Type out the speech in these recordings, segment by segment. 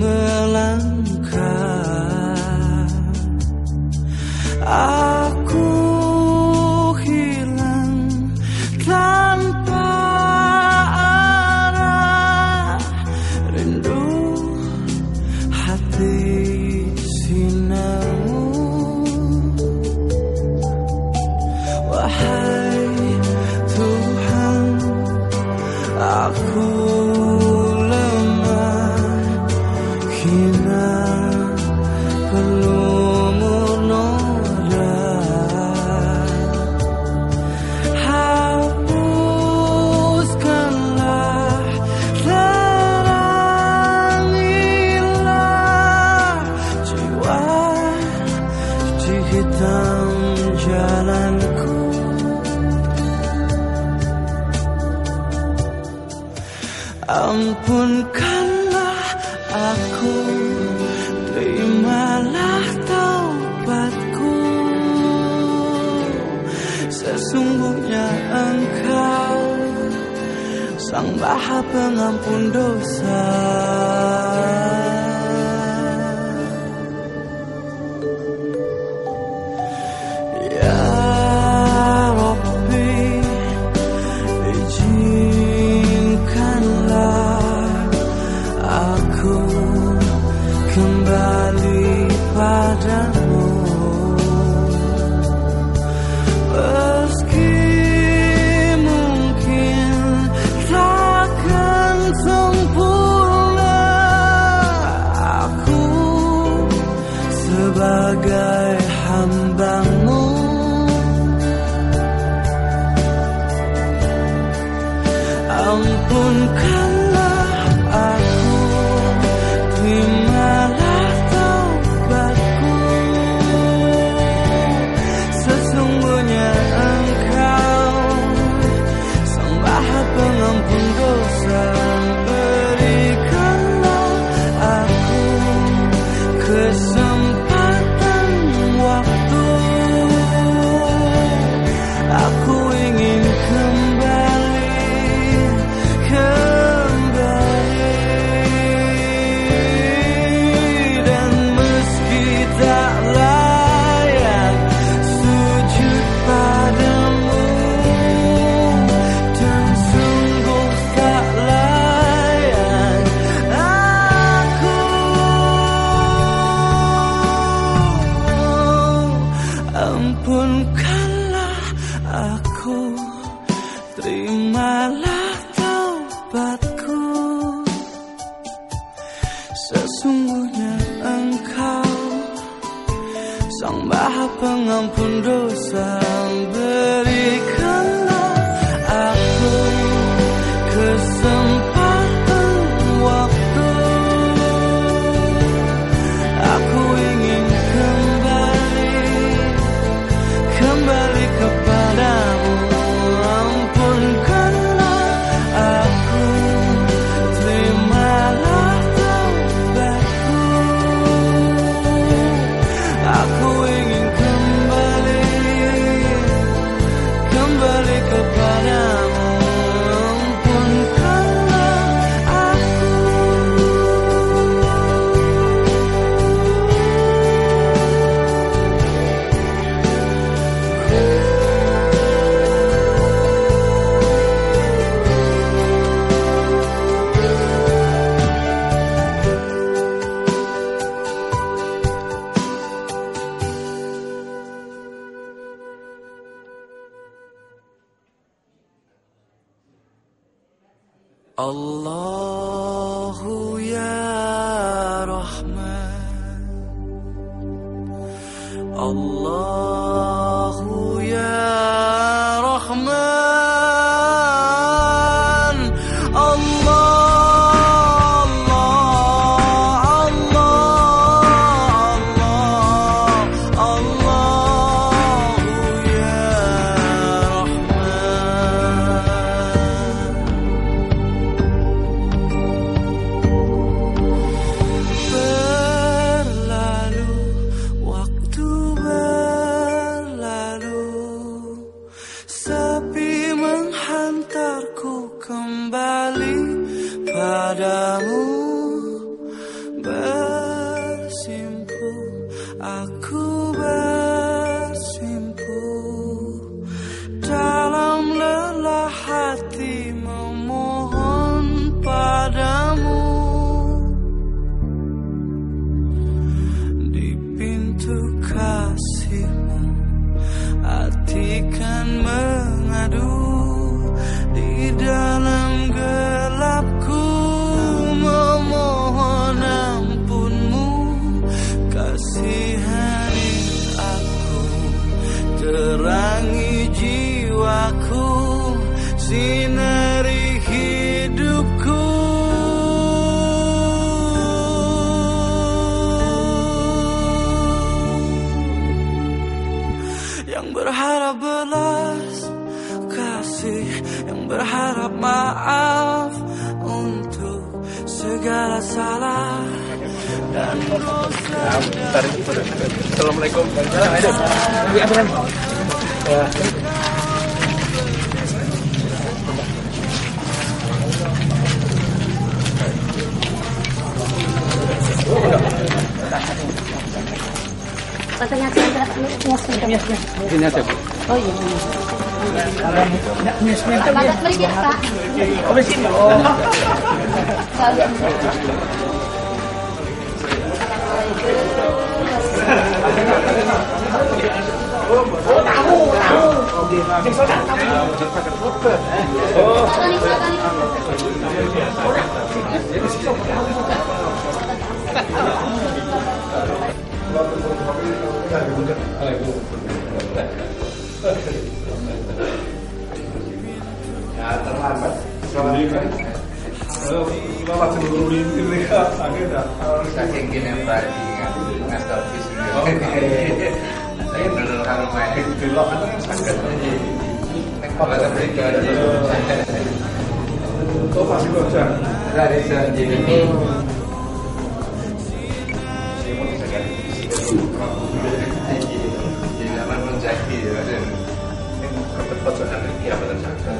melangkah, aku hilang tanpa arah, rindu hati sinarmu. Wahai Tuhan, aku lemah, hina, pelumur noda. Hapuskanlah, terangilah jiwa di hitam jalanku. Ampunkanlah aku, terimalah taubatku. Sesungguhnya Engkau Sang Maha Pengampun dosa. Ya Rabbi, izinkanlah aku kembali padamu. Meski mungkin takkan sempurna, aku sebagai hamba-Mu. Ampunkanlah aku, terimalah taubatku. Sesungguhnya Engkau Sang Maha Pengampun dosa. Berikanlah aku kesempatan waktu, aku ingin kembali dan meski tak layak sujud padamu, dan sungguh tak layak aku, ampunkanlah aku, terimalah taubatku. Sesungguhnya Engkau Sang Maha Pengampun dosa. Berikanlah aku kesempatan waktu, aku ingin kembali kepadamu. Ampunkanlah aku, terimalah taubatku, aku ingin kembali kepadamu. Ampunkanlah aku. Allahu ya Rahman, Allahu ya Rahman, Allah, Allah, Allah, Allahu ya Rahman. Berlalu waktu segala salah dan dosa. Assalamualaikum. Katanya saya Ini aja, Bu. oh iya. Bagat beri Pak. Oh, sini. Ya terlambat. Bapak sebelum ini akhirnya saking kini berarti nostalgis saya dulu kalau main belok kan kalau mereka itu masih kerja dari janji ini di zaman menjadi ya dan kebetulan lagi apa terjadi.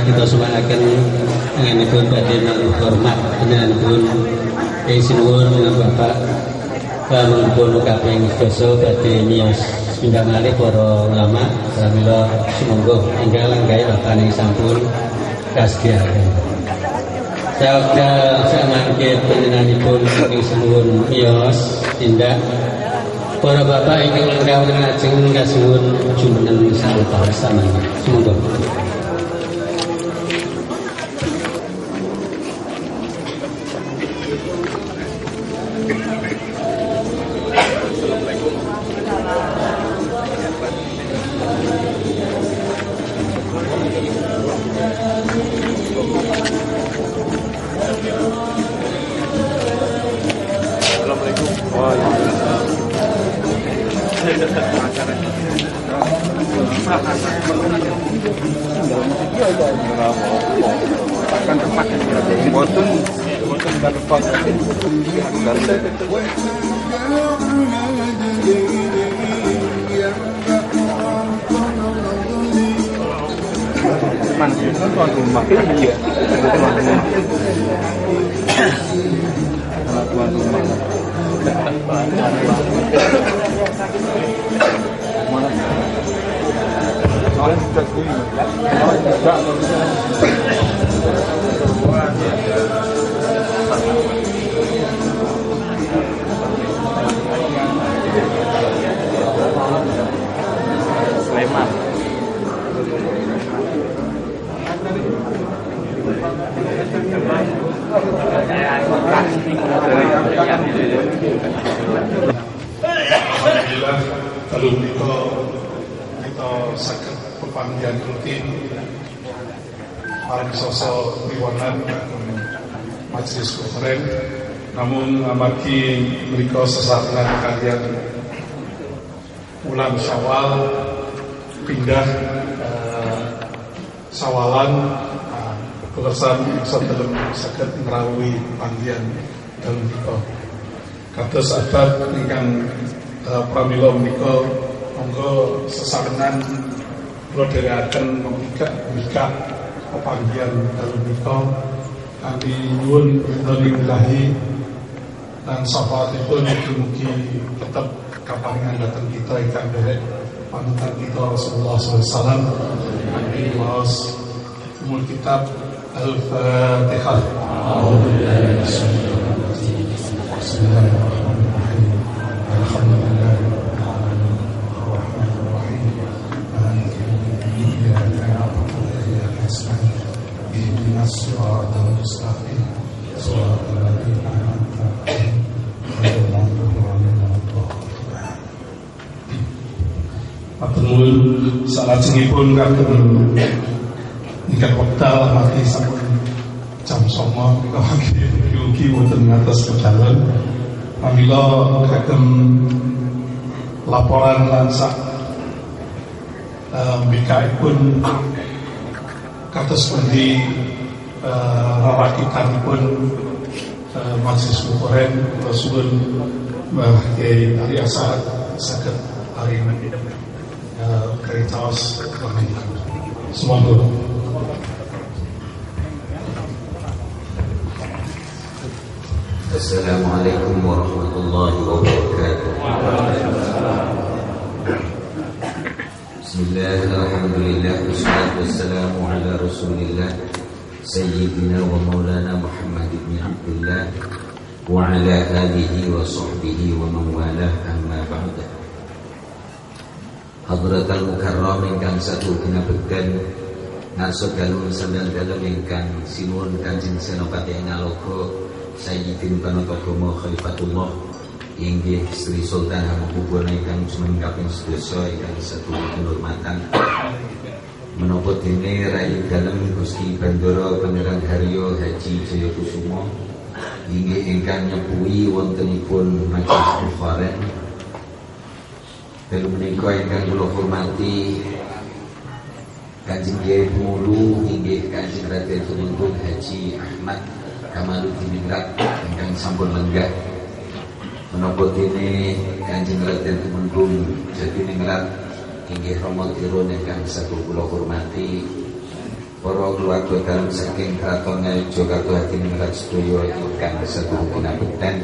Kita semangatkan dengan pun badhe hormat dengan pun sinuwun dengan Bapak kamumpun kaping 12 badhe miyos pindhang malih para ulama pramila sumangga enggal langgahe bapane sampun kasediaken. Dalam samangke panjenenganipun ing senuwun miyos tindak para bapak ingkang lengkap ngajeng kasuwun jumeneng sawetara monggo. Alhamdulillah kalau kita sakit pepanggian rutin paling sosok riwanan majelis konferen, namun amaki mereka sesarengan kalian bulan Syawal pindah Sawalan kelesan dalam sakit merawui panggian dalam mereka kados adat ingkang pramila menika monggo sesarengan kula dherekaken mikak pepanggian dalu menika kanthi nyuwun ridhonillahi lan syafaatipun mugi-mugi tetep kaparingan dhateng kita ingkang derek panutan kita Rasulullah SAW. Kanthi maos umul kitab Al-Fatihah. Bismillahirrahmanirrahim. Alhamdulillah. Matur salajengipun kagem ingkang wekdal mati sampun jam 09.00 ugi wonten ngatos pedalon pamila kagem laporan lan sak BKI-pun kados pundi rawakitanipun majelis konferen kula suwun Mbah Kyai Ari Asad saged paring keritaos semoga. Assalamualaikum warahmatullahi wabarakatuh. Bismillahirrahmanirrahim. Wassalatu wassalamu ala Rasulillah Sayyidina wa maulana Muhammad ibn Abdullah wa ala alihi wa sahbihi wa man walah, amma ba'da. Hadratal mukarram ingkang satu kinabekten ngarsa dalem sampeyan dalem ingkang sinuwun Kanjeng Senopati Nalogo Sayyidin Panatagama Khalifatullah inggih Sri Sultan Hamengkubuwana ingkang jumeneng kaping 12 ingkang satu kehormatan menapa dene Rai dalem Gusti Bandara Pangeran Haryo Haji Jayakusuma inggih ingkang nyepuhi wontenipun majelis konferen. Dalu menika ingkang kula hormati Kanjeng Kyai Pemulu inggih Kanjeng Raden Tumenggung Haji Ahmad Kamaluddin Ningrat ingkang sampun lenggah menapa dene Kanjeng Raden Tumenggung Jati Ningrat inggih Rama Tirun ingkang sampun kula hormati para keluarga dalem saking Kraton Ngayogya Hati Ningrat sedaya ingkang sampun kinabekten,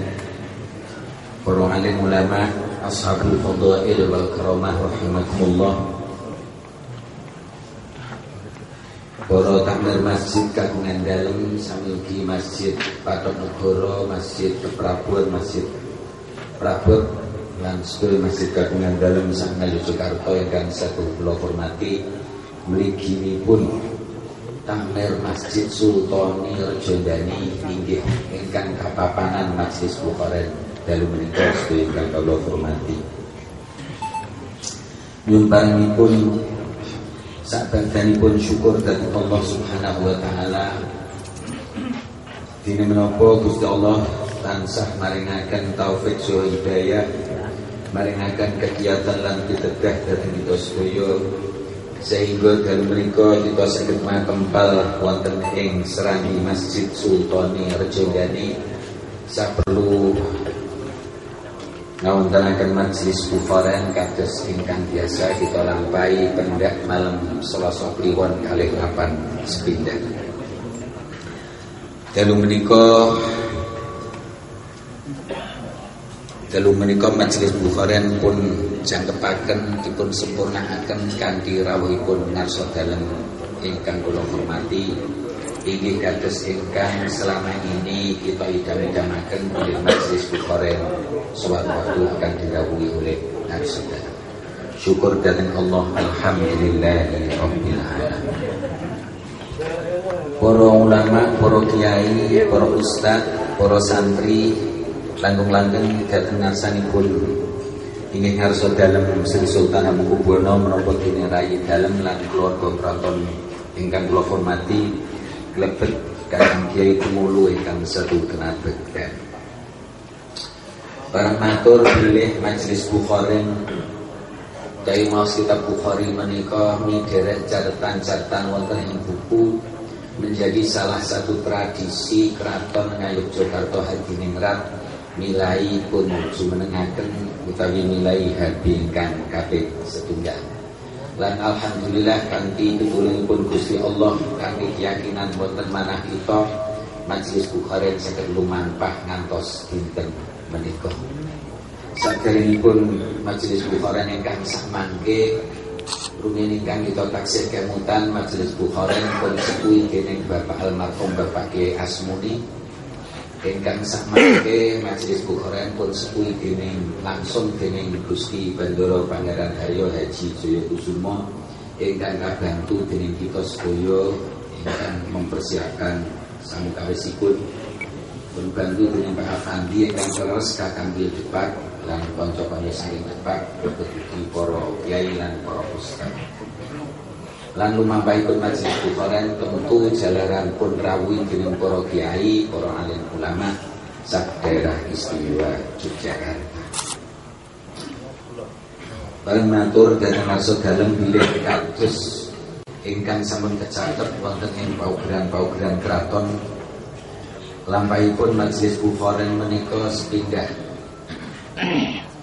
para alim ulama, ashabul fadail wal karamah rahimakumullah. para takmir masjid kagungan dalem sami ugi Masjid Patonegoro, Masjid Keprabuan, Masjid Prabot lan sedaya masjid kagungan dalem sang Yogyakarta ingkang saged kula hormati. Mliginipun takmir Masjid Sultani Rejondani inggih ingkang kapapanan Majelis Bukharen dalu menika sedaya ingkang kula hormati. Nyumbangipun sakbandanipun syukur dhateng Allah Subhanahu wa taala. Dene menapa Gusti Allah tansah maringaken taufik saha hidayah, maringaken kegiatan lan pitedhah dhateng kita sedaya sehingga dalu menika kita saged makempal wonten ing serambi Masjid Sultani Rejondani. Saperlu ngawontenaken majelis Bukharen kados ingkang biasa kita lampahi pendak malam Selasa Kliwon kalih 8 sepindhah. Dalu menika majelis Bukharen pun jangkepaken dipun sempurnakaken kanthi rawuhipun ngarsa dalem ingkang kula hormati. Inggih kados ingkang selama ini kita idam-idamaken oleh majelis Bukharen suatu waktu akan dirawuhi oleh ngarsa dalem. Syukur dhateng Allah, alhamdulillahirabbil alamin. Para ulama, para kiai, para ustaz, para santri langkung-langkung dhateng ngarsanipun inggih ngarsa dalem Sri Sultan Hamengkubuwana menapa dene rayi dalem lan keluarga kraton ingkang kula hormati, klebet Kakang Kiai Tumulu ingkang setu kenabekten. Barang matur bilih majelis Bukharen Dai maos kitab Bukhari menika midherek catetan-catetan wonten ing buku menjadi salah satu tradisi Kraton Ngayogyakarta Hadiningrat milai pun jumenengaken utawi milai harbi ingkang kaping setunggal. Lan alhamdulillah kanthi pitulungipun Gusti Allah kanthi keyakinan wonten manah kita majelis Bukharen saged lumampah ngantos dinten menika. Saderengipun majelis Bukharen ingkang samangke rumiyin ingkang kita taksih kemutan majelis Bukharen pun sepuhi dening Bapak almarhum Bapak Kiai Asmuni. Ingkang samangke majelis Bukharen pun sepuhi dening langsung dening Gusti Bandara Pangeran Haryo Haji Jayakusuma ingkang kabantu dening kita sedaya ingkang mempersiapkan samukawisipun berbantu dening Pak Afandi ingkang terus Kakang Kiai Depak lan kanca-kanca saking Depak ugi para kiai lan para ustaz. Lan lumampahipun majelis Bukharen tentu jalaran pun rawuh dening para kiai, para alim ulama sak daerah istimewa Yogyakarta. Bareng matur dhateng ngarsa dalem bilih kados ingkang sampun kecatet wonten ing paugeran-paugeran kraton lampahipun majelis Bukharen menika sepindhah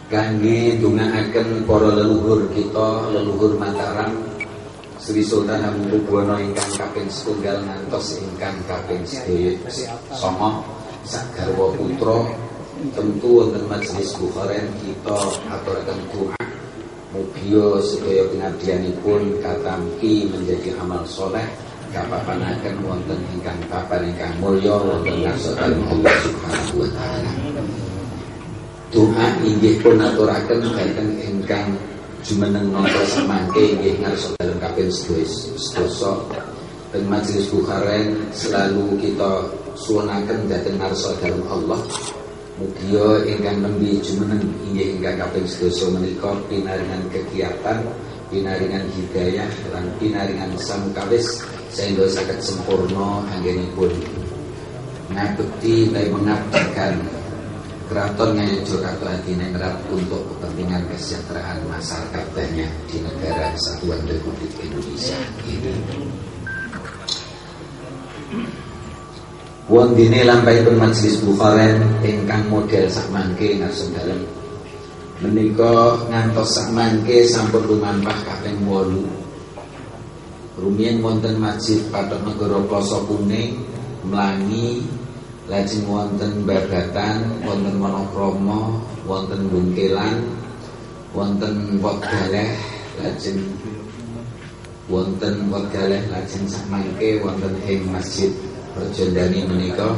kangge ndongaaken para leluhur kita, leluhur Mataram Sri Sultan Hamengkubuwana ingkang kaping setunggal ngantos ingkang kaping 9 sak garwa putra. Tentu wonten majelis Bukharen kita aturaken doa mugia sedaya pengabdianipun katampi menjadi amal soleh kapapanaken wonten ingkang papan ingkang mulya wonten ngarsa dalem Allah Subhanahu wa taala. Doa inggih pun aturaken dhateng ingkang jumeneng napa samangke inggih ngarsa dalem kaping 12 teng majelis Bukharen selalu kita suwunaken dhateng ngarsa dalem Allah. Mugia ingkang nembe jumeneng inggih ingkang kaping 12 menika pinaringan kegiatan, pinaringan hidayah lan pinaringan samukawis sehingga saged sempurna anggenipun ngabekti lan mengabdikan Kraton Ngayogyakarta Hadiningrat untuk kepentingan kesejahteraan masyarakatnya di negara Kesatuan Republik Indonesia ini. Wondene lampahipun majelis Bukharen ingkang model sakmangke ngarsa dalem menika ngantos sakmangke sampun lumampah kaping 8. Rumiyin wonten Masjid Patonegoro Plaza Kuning, Mlangi, lajeng wonten Babatan, wonten Wonokromo, wonten Bungkelan, wonten Wekdaleh, lajeng wonten wekdal lajeng samangke wonten ing Masjid Perjondani menika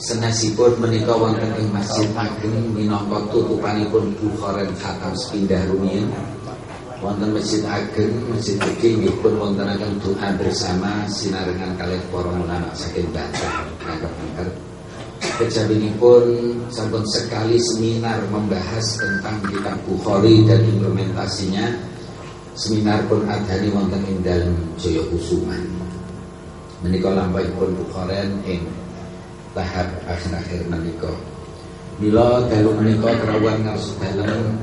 sanesipun menika wonten ing Masjid Ageng minangka tutupanipun Bukhari khatam sepindah rumiyin wonten Masjid Ageng Masjid Gede nggih pun wontenaken doa bersama sinarengan kalih para ulama saking Banten kagem kejabinipun sampun sekali seminar membahas tentang kitab Bukhari dan implementasinya. Seminar pun adhani wonten ing dalem Jaya Kusuman. Menika lampahipun Bukhari ing tahap akhir-akhir menika. Mila dalu menika krawuhan ngarsa dalem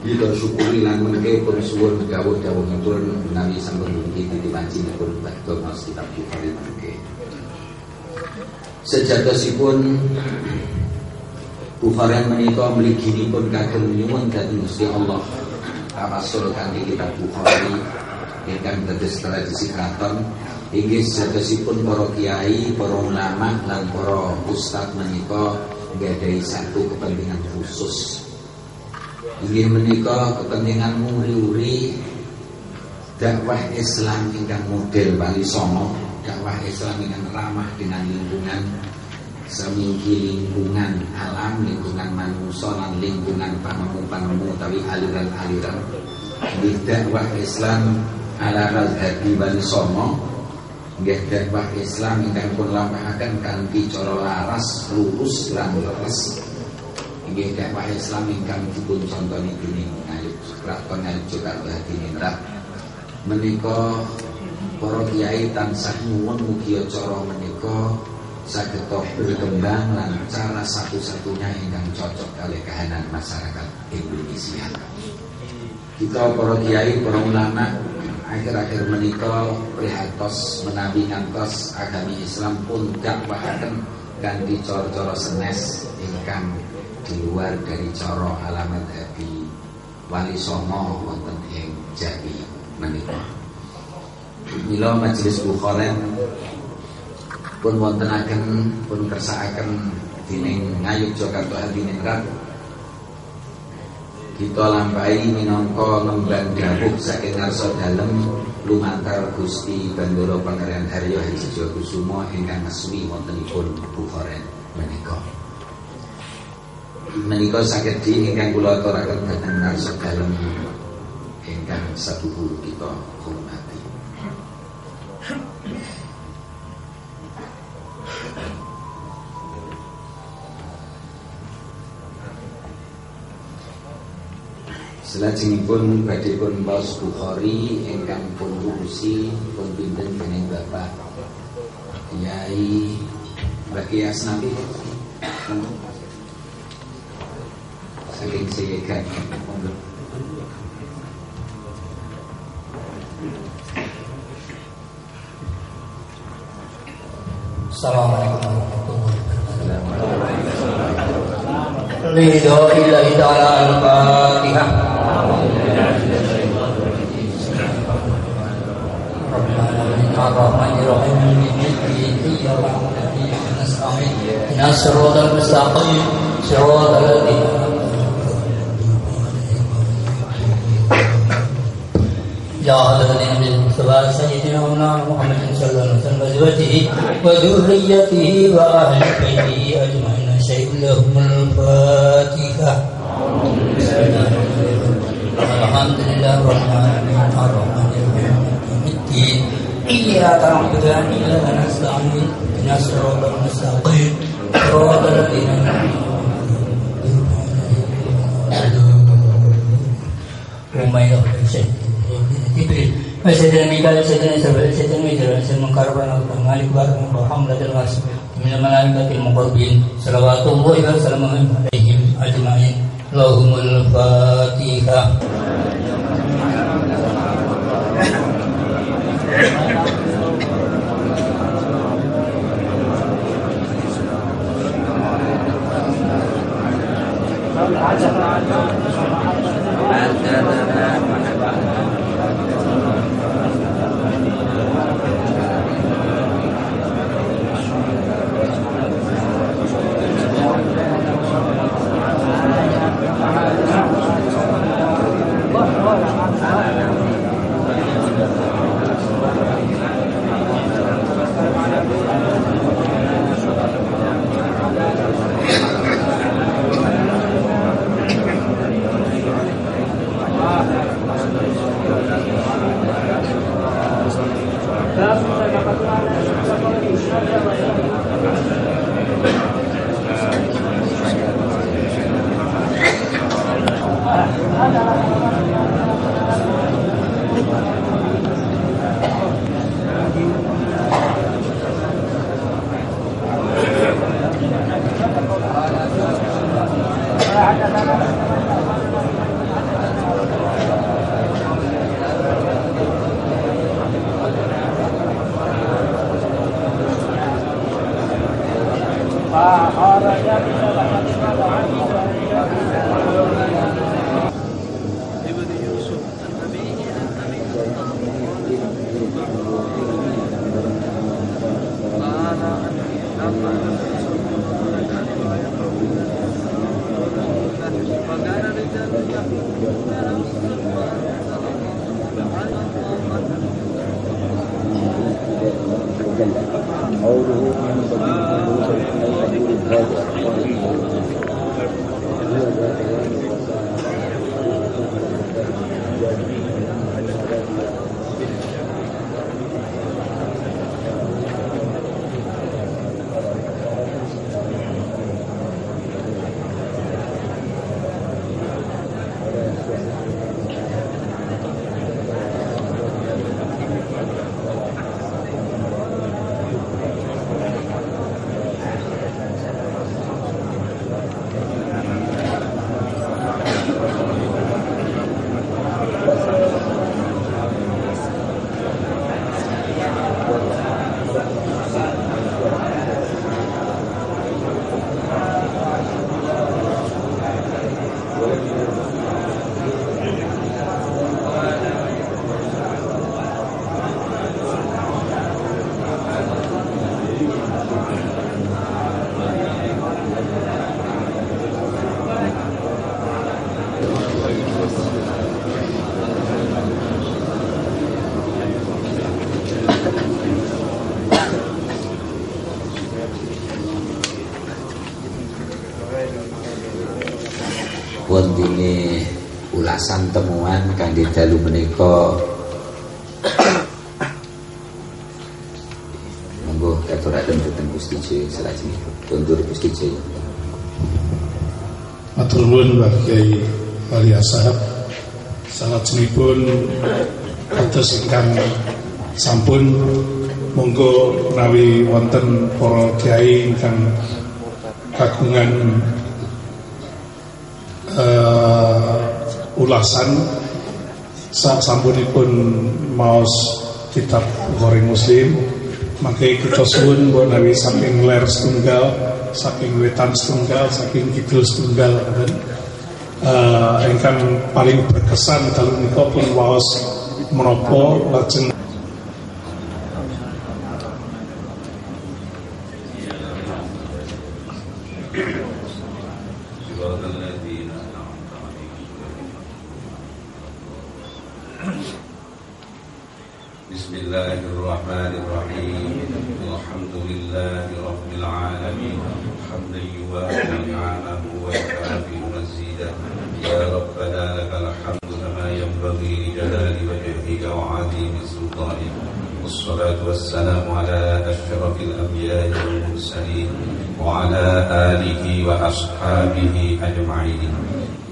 kita syukuri lan mengke pun suwun dawuh-dawuhipun menawi sampun mugi dipancinipun badhe maos kitab Bukhari mengke. Sejatosipun Bukhari menika mliginipun kagem nyuwun dhateng Gusti Allah kawasul kanthi kitab Bukhari ingkang dados tradisi kraton inggih sejatosipun para kiai, para ulama lan para ustadz menika nggadahi satu kepentingan khusus. Inggih menika kepentingan muri-uri dakwah Islam ingkang model Wali Songo, dakwah Islam ingkang ramah dengan lingkungan, seminggi lingkungan alam, lingkungan manusia lan lingkungan panemu-panemu tapi aliran-aliran. Nggih dakwah Islam ala mazhabi Wali Songo, nggih dakwah Islam ingkang pun lampahaken kanthi cara laras, lurus lan leres. Nggih dakwah Islam ingkang dipun contoni dening Ngayuk Kraton Ngayuk Jakarta Hadiningrat. Menika para kiai tansah nyuwun mugi acara menika saged berkembang lan cara satu-satunya ingkang cocok kalih kahanan masyarakat Indonesia. Kita para kiai, para ulama akhir-akhir menika prihatos menawi ngantos agami Islam pun dakwahaken kanthi cara-cara senes ingkang di luar dari cara alamat hati Wali Songo wonten ing Jawi menika. Mila majelis Bukhari pun wontenaken pun kersakaken dening Ngayuk Jakarta Hadiningrat kita lampahi minangka lembang dawuh saking ngarsa dalem lumantar Gusti Bandara Pangeran Haryo Hadjijokusuma ingkang asmi wontenipun Bukhari menika saged ingkang kula aturaken dhateng ngarsa dalem ingkang sabuhur kita hormati. Selajengipun badhe pun maos Bukhari ingkang pun urusi pun pinten dening Bapak Kyai Baki Asnawi saking Seyegan. Assalamualaikum warahmatullahi wabarakatuh. Lillahi ta'ala al-Fatihah. Ar-Rahmanir-Rahim. Ihdinas siratal mustaqim. Siratal ladzina جعلنا من سبع سيدنا ومولانا محمد صلى الله عليه وسلم وزوجه وذريته وأهل بيته أجمعين شيء لهم الفاتحة. الحمد لله الرحمن الرحيم الدين إياك نعبد وإياك نستعين اهدنا الصراط المستقيم صراط الذين أنعمت عليهم غير المغضوب Sayyidina Mikael, Sayyidina Isabel, Sayyidina Mizrael, Sayyidina Karban, Malik Barum, Hamdatul Wasim, Minal Malaikatil Muqarrabin, Salawatullahi wa salamuhu alaihim ajma'in. Lahumul Fatihah. Wondene ulasan temuan kangge dalu menika monggo katuraken dhateng Gusti salajengipun kondur Gusti Jaya. Matur nuwun Mbah Kyai Ali Ashar. Salajengipun kados ingkang sampun monggo menawi wonten para kyai ingkang kagungan ulasan sasampunipun maos kitab Bukhari Muslim, mangke kita suwun menawi saking ler setunggal, saking wetan setunggal, saking kidul setunggal ingkang paling berkesan dalu menika pun waos menapa lajeng Bismillahirrahmanirrahim. Alhamdulillahi rabbil alamin. Hamdan yuwafi ni'amahu wa yukafi mazidah. Ya Rabbana lakal hamdu kama yanbaghi li jalali wajhika wa 'azimi sultanik. Wassalatu wassalamu ala asyrafil anbiya'i wal mursalin wa ala alihi wa ashabihi ajma'in.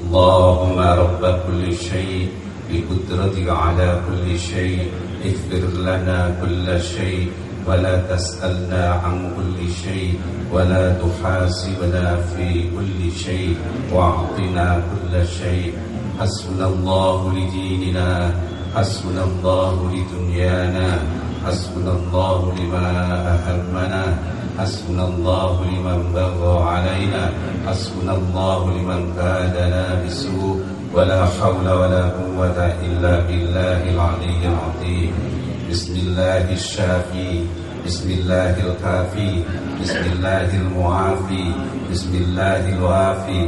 Allahumma rabba kulli syai' بقدرتك على كل شيء اغفر لنا كل شيء ولا تسألنا عن كل شيء ولا تحاسبنا في كل شيء واعطنا كل شيء حسبنا الله لديننا حسبنا الله لدنيانا حسبنا الله لما أهمنا حسبنا الله لمن بغى علينا حسبنا الله لمن كادنا بسوء ولا حول ولا قوة إلا بالله العلي العظيم. بسم الله الشافي بسم الله الكافي بسم الله المعافي بسم الله الوافي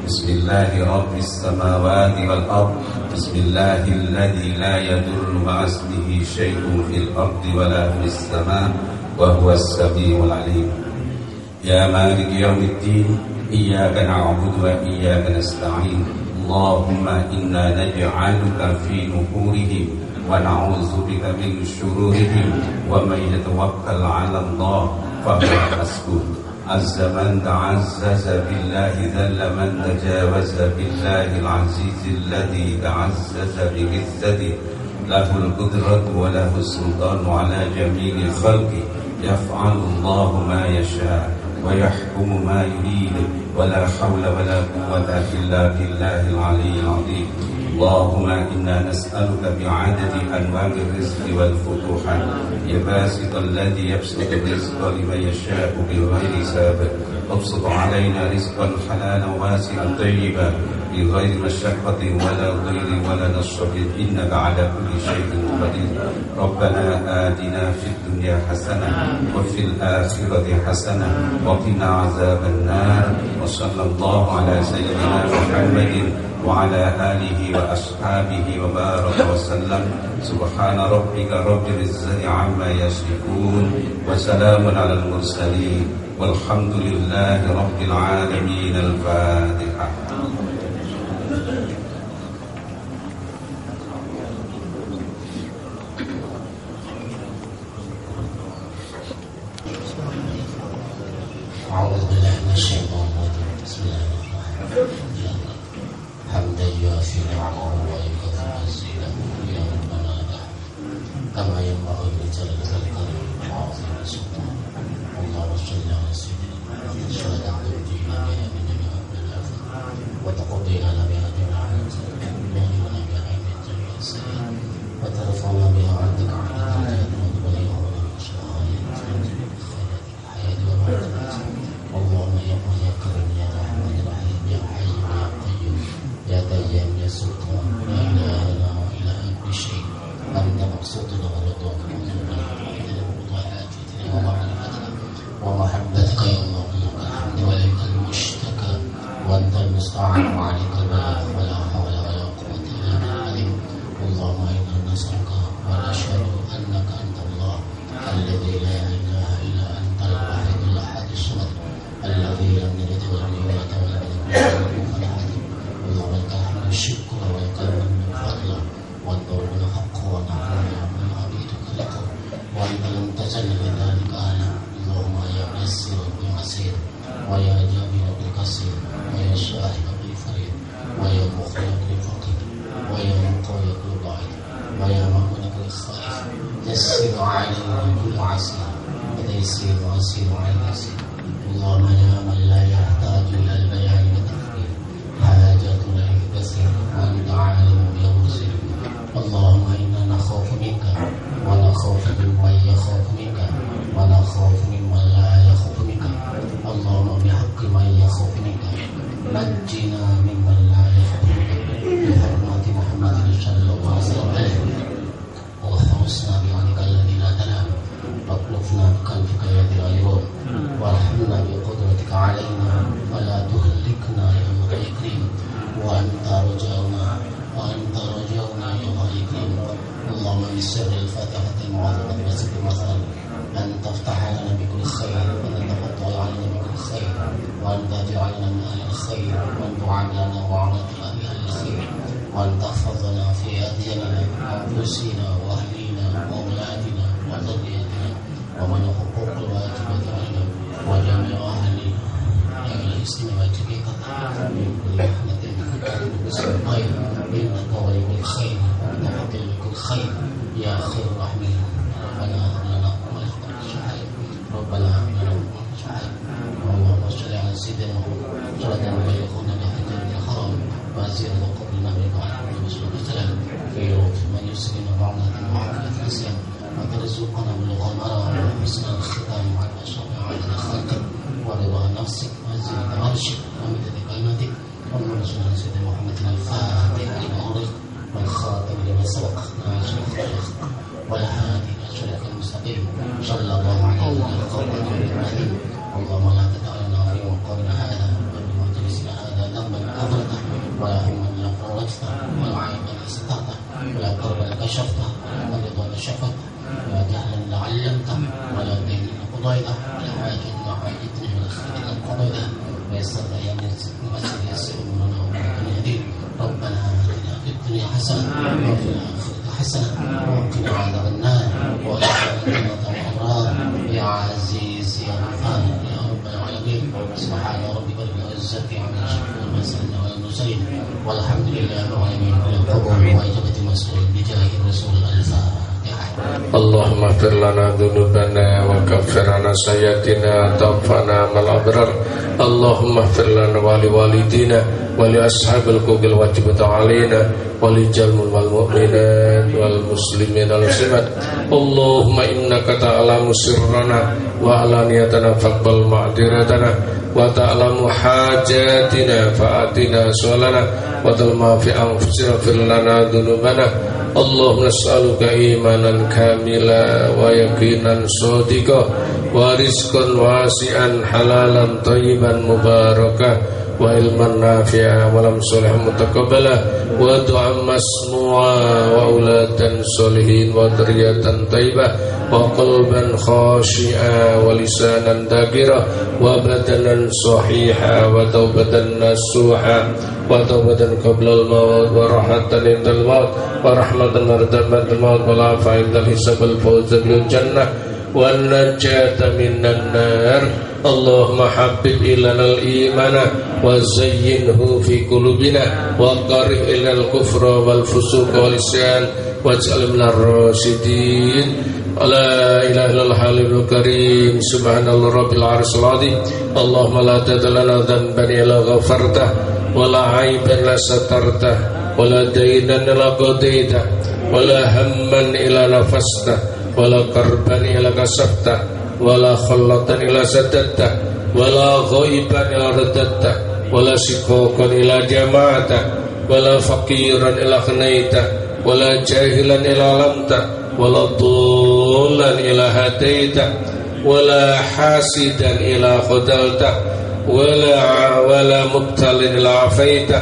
بسم الله رب السماوات والأرض بسم الله الذي لا يضر مع اسمه شيء في الأرض ولا في السماء وهو السميع العليم. يا مالك يوم الدين إياك نعبد وإياك نستعين. اللهم إنا نجعلك في نحورهم ونعوذ بك من شرورهم ومن يتوكل على الله فهو حسبه. عز من تعزز بالله ذل من تجاوز بالله العزيز الذي تعزز بعزته له القدرة وله السلطان على جميع الخلق. يفعل الله ما يشاء ويحكم ما يريد ولا حول ولا قوة إلا بالله العلي العظيم. اللهم إنا نسألك بعدد أنواع الرزق والفتوحات يا باسط الذي يبسط الرزق لمن يشاء بغير سابق ابسط علينا رزقا حلالا واسعا طيبا بغير مشقة ولا ضير ولا نصب إنك على كل شيء قدير. ربنا آتنا في الدنيا حسنة وفي الآخرة حسنة وقنا عذاب النار. وصلى الله على سيدنا محمد وعلى آله وأصحابه وبارك وسلم. سبحان ربك رب العزة عما يصفون وسلام على المرسلين والحمد لله رب العالمين. الفاتحة. أعوذ بالله من الشيطان الرجيم. بسم الله الرحمن الرحيم. حمدا يوافي نعمه ويكفي مزيده يا ربنا كما ينبغي لجلالك الكريم وعظيم سلطانه. اللهم صل على سيدنا محمد شهادة تنجينا بها من جميع الآفات وتقضي لنا بها جميع الحاجات وتبلغنا بها من جميع السيئات وترفعنا بها عندك عن الدرجات وتبلغنا من الشهادات من جميع الخيرات الحياة والموت. اللهم يا الله يا كريم يا رحمن يا رحيم يا حي يا قيوم يا ديان يا سلطان لا اله الا هو اله كل شيء انت مقصودنا ورضاك ومنزلنا وحاجتنا ومعرفتنا ومحبتك يا الله. لك الحمد ولك المشتكى وانت المستعان وعليك البلاغ ولا حول ولا قوه الا بالله. اللهم انا نسالك ونشهد انك انت الله الذي لا اله الا انت الواحد الاحد الصمد الذي لم يلد ولم يولد ولم يكن له كفوا احد. اللهم لك الحمد الشكر ولك المن والفضل والدور والحق ونحن من عبيدك لك وانت لم تزل بذلك اهلا. اللهم يا ميسر بالعسير ويا جابر بالكسير ويا شاهد بالفريد ويا مخرج بالفقير ويا مقوي بالضعيف ويا مؤمن بالخائف يسر علينا كل عسير وتيسير وعسير على اليسير. اللهم يا من لا يحتاج الى البيان والتفكير حاجاتنا كثيره وانت عالم بأمرنا. اللهم انا نخاف منك ونخاف ممن يخاف منك ونخاف ممن لا يخاف منك. اللهم بحق من يخاف منك نجنا ممن لا يخاف منك بحرمة محمد صلى الله عليه وسلم. واحرسنا بعينك الذي لا تنام واكلفنا بكنفك يا ذي العيون وارحمنا بقدرتك علينا ولا تهلكنا يا الله الكريم وانت رجاؤنا يا الله الكريم. اللهم بسر الفاتحة المعظمة بسر مثلا أن تفتح لنا بكل خير وأن تفتح علينا بكل خير وأن تجعلنا من أهل الخير وأن تعاملنا وعاملنا بأهل الخير وأن تحفظنا في أدياننا وأنفسنا وأهلنا وأولادنا وذريتنا ومن حقوق الواجبات علينا وجميع أهلنا يا الإسلام والجميع من كل رحمة بكل خير إنك ولي الخير وأنت فضل بكل خير يا خير الرحمن. ربنا هب لنا ولنا شهيد ربنا هب لنا ولنا شهيد. اللهم صل على سيدنا محمد صلاة يبلغنا بها الجنة الحرام وزيادة قبل النبي عليه الصلاة والسلام في روح من يسلم بعضنا وعافية الإسلام وترزقنا بلغ المرام وحسن الختام مع المشروع على خلقك ورضا نفسك وزينة عرشك ومدد كلمتك. اللهم صل على سيدنا محمد الفاتح لما أغلق والخاتم لما سبق ناصر الخلق والهادي إلى صراطك المستقيم صلى الله عليه وسلم. اللهم لا تدع لنا في مقامنا هذا وفي مجلسنا هذا ذنبا غفرته ولا هما الا فرجته ولا عيبا سترته ولا كربا كشفته ولا مريضا شفته ولا جهلا لعلمته ولا دينا قضيته ولا حاجه حاجتنا من خير قضيته ويسر يا ميسر يسر امورنا وامورنا يهدين. ربنا اتنا في الدنيا حسنه وفي الاخره حسنه وقنا عذاب النار وادخلنا جنه الابرار يا عزيز يا غفار يا رب العالمين. سبحان ربك رب العزه عما يصفون وسلم على المرسلين والحمد لله رب العالمين. بالقبول واجابه المسؤول بجاه الرسول الفاتحه. اللهم اغفر لنا ذنوبنا وكفر عنا سيئاتنا وتوفنا مع الأبرار اللهم اغفر لنا ولوالدينا ولأصحاب الحقوق الواجبة علينا ولجميع المؤمنين والمسلمين والمسلمات اللهم إنك تعلم سرنا وعلانيتنا فاقبل معذرتنا وتعلم حاجاتنا فآتنا سؤالنا وتعلم في أنفسنا اغفر لنا ذنوبنا اللهم نسألك إيمانا كاملا ويقينا صادقا ورزقا واسعا حلالا طيبا مباركا وعلما نافعا ولم صالحا متقبلا ودعاء مسموعا وأولادا صالحين وذرية طيبة وقلبا خاشعا ولسانا ذاكرا وبدنا صحيحا وتوبة نصوحا وتوبة قبل الموت وراحة عند الموت ورحمة بعد الموت والعافية عند الحساب والفوز بالجنة والنجاة من النار اللهم حبب إلينا الإيمان وزينه في قلوبنا وكره إلينا الكفر والفسوق والعصيان واجعلنا من الراشدين لا إله إلا الله الحليم الكريم سبحان الله رب العرش العظيم اللهم لا تدع لنا ذنبا إلا غفرته ولا عيبا إلا سترته ولا دينا إلا قضيته ولا هما إلا نفسته ولا كربا إلا كسبته ولا خلطا إلا سددته ولا غيبا إلا رددته ولا شقوقا إلا جمعته ولا فقيرا إلا غنيته ولا جاهلا إلا علمته ولا ضالا إلا هديته ولا حاسدا إلا خذلته ولا مبتلا إلا عافيته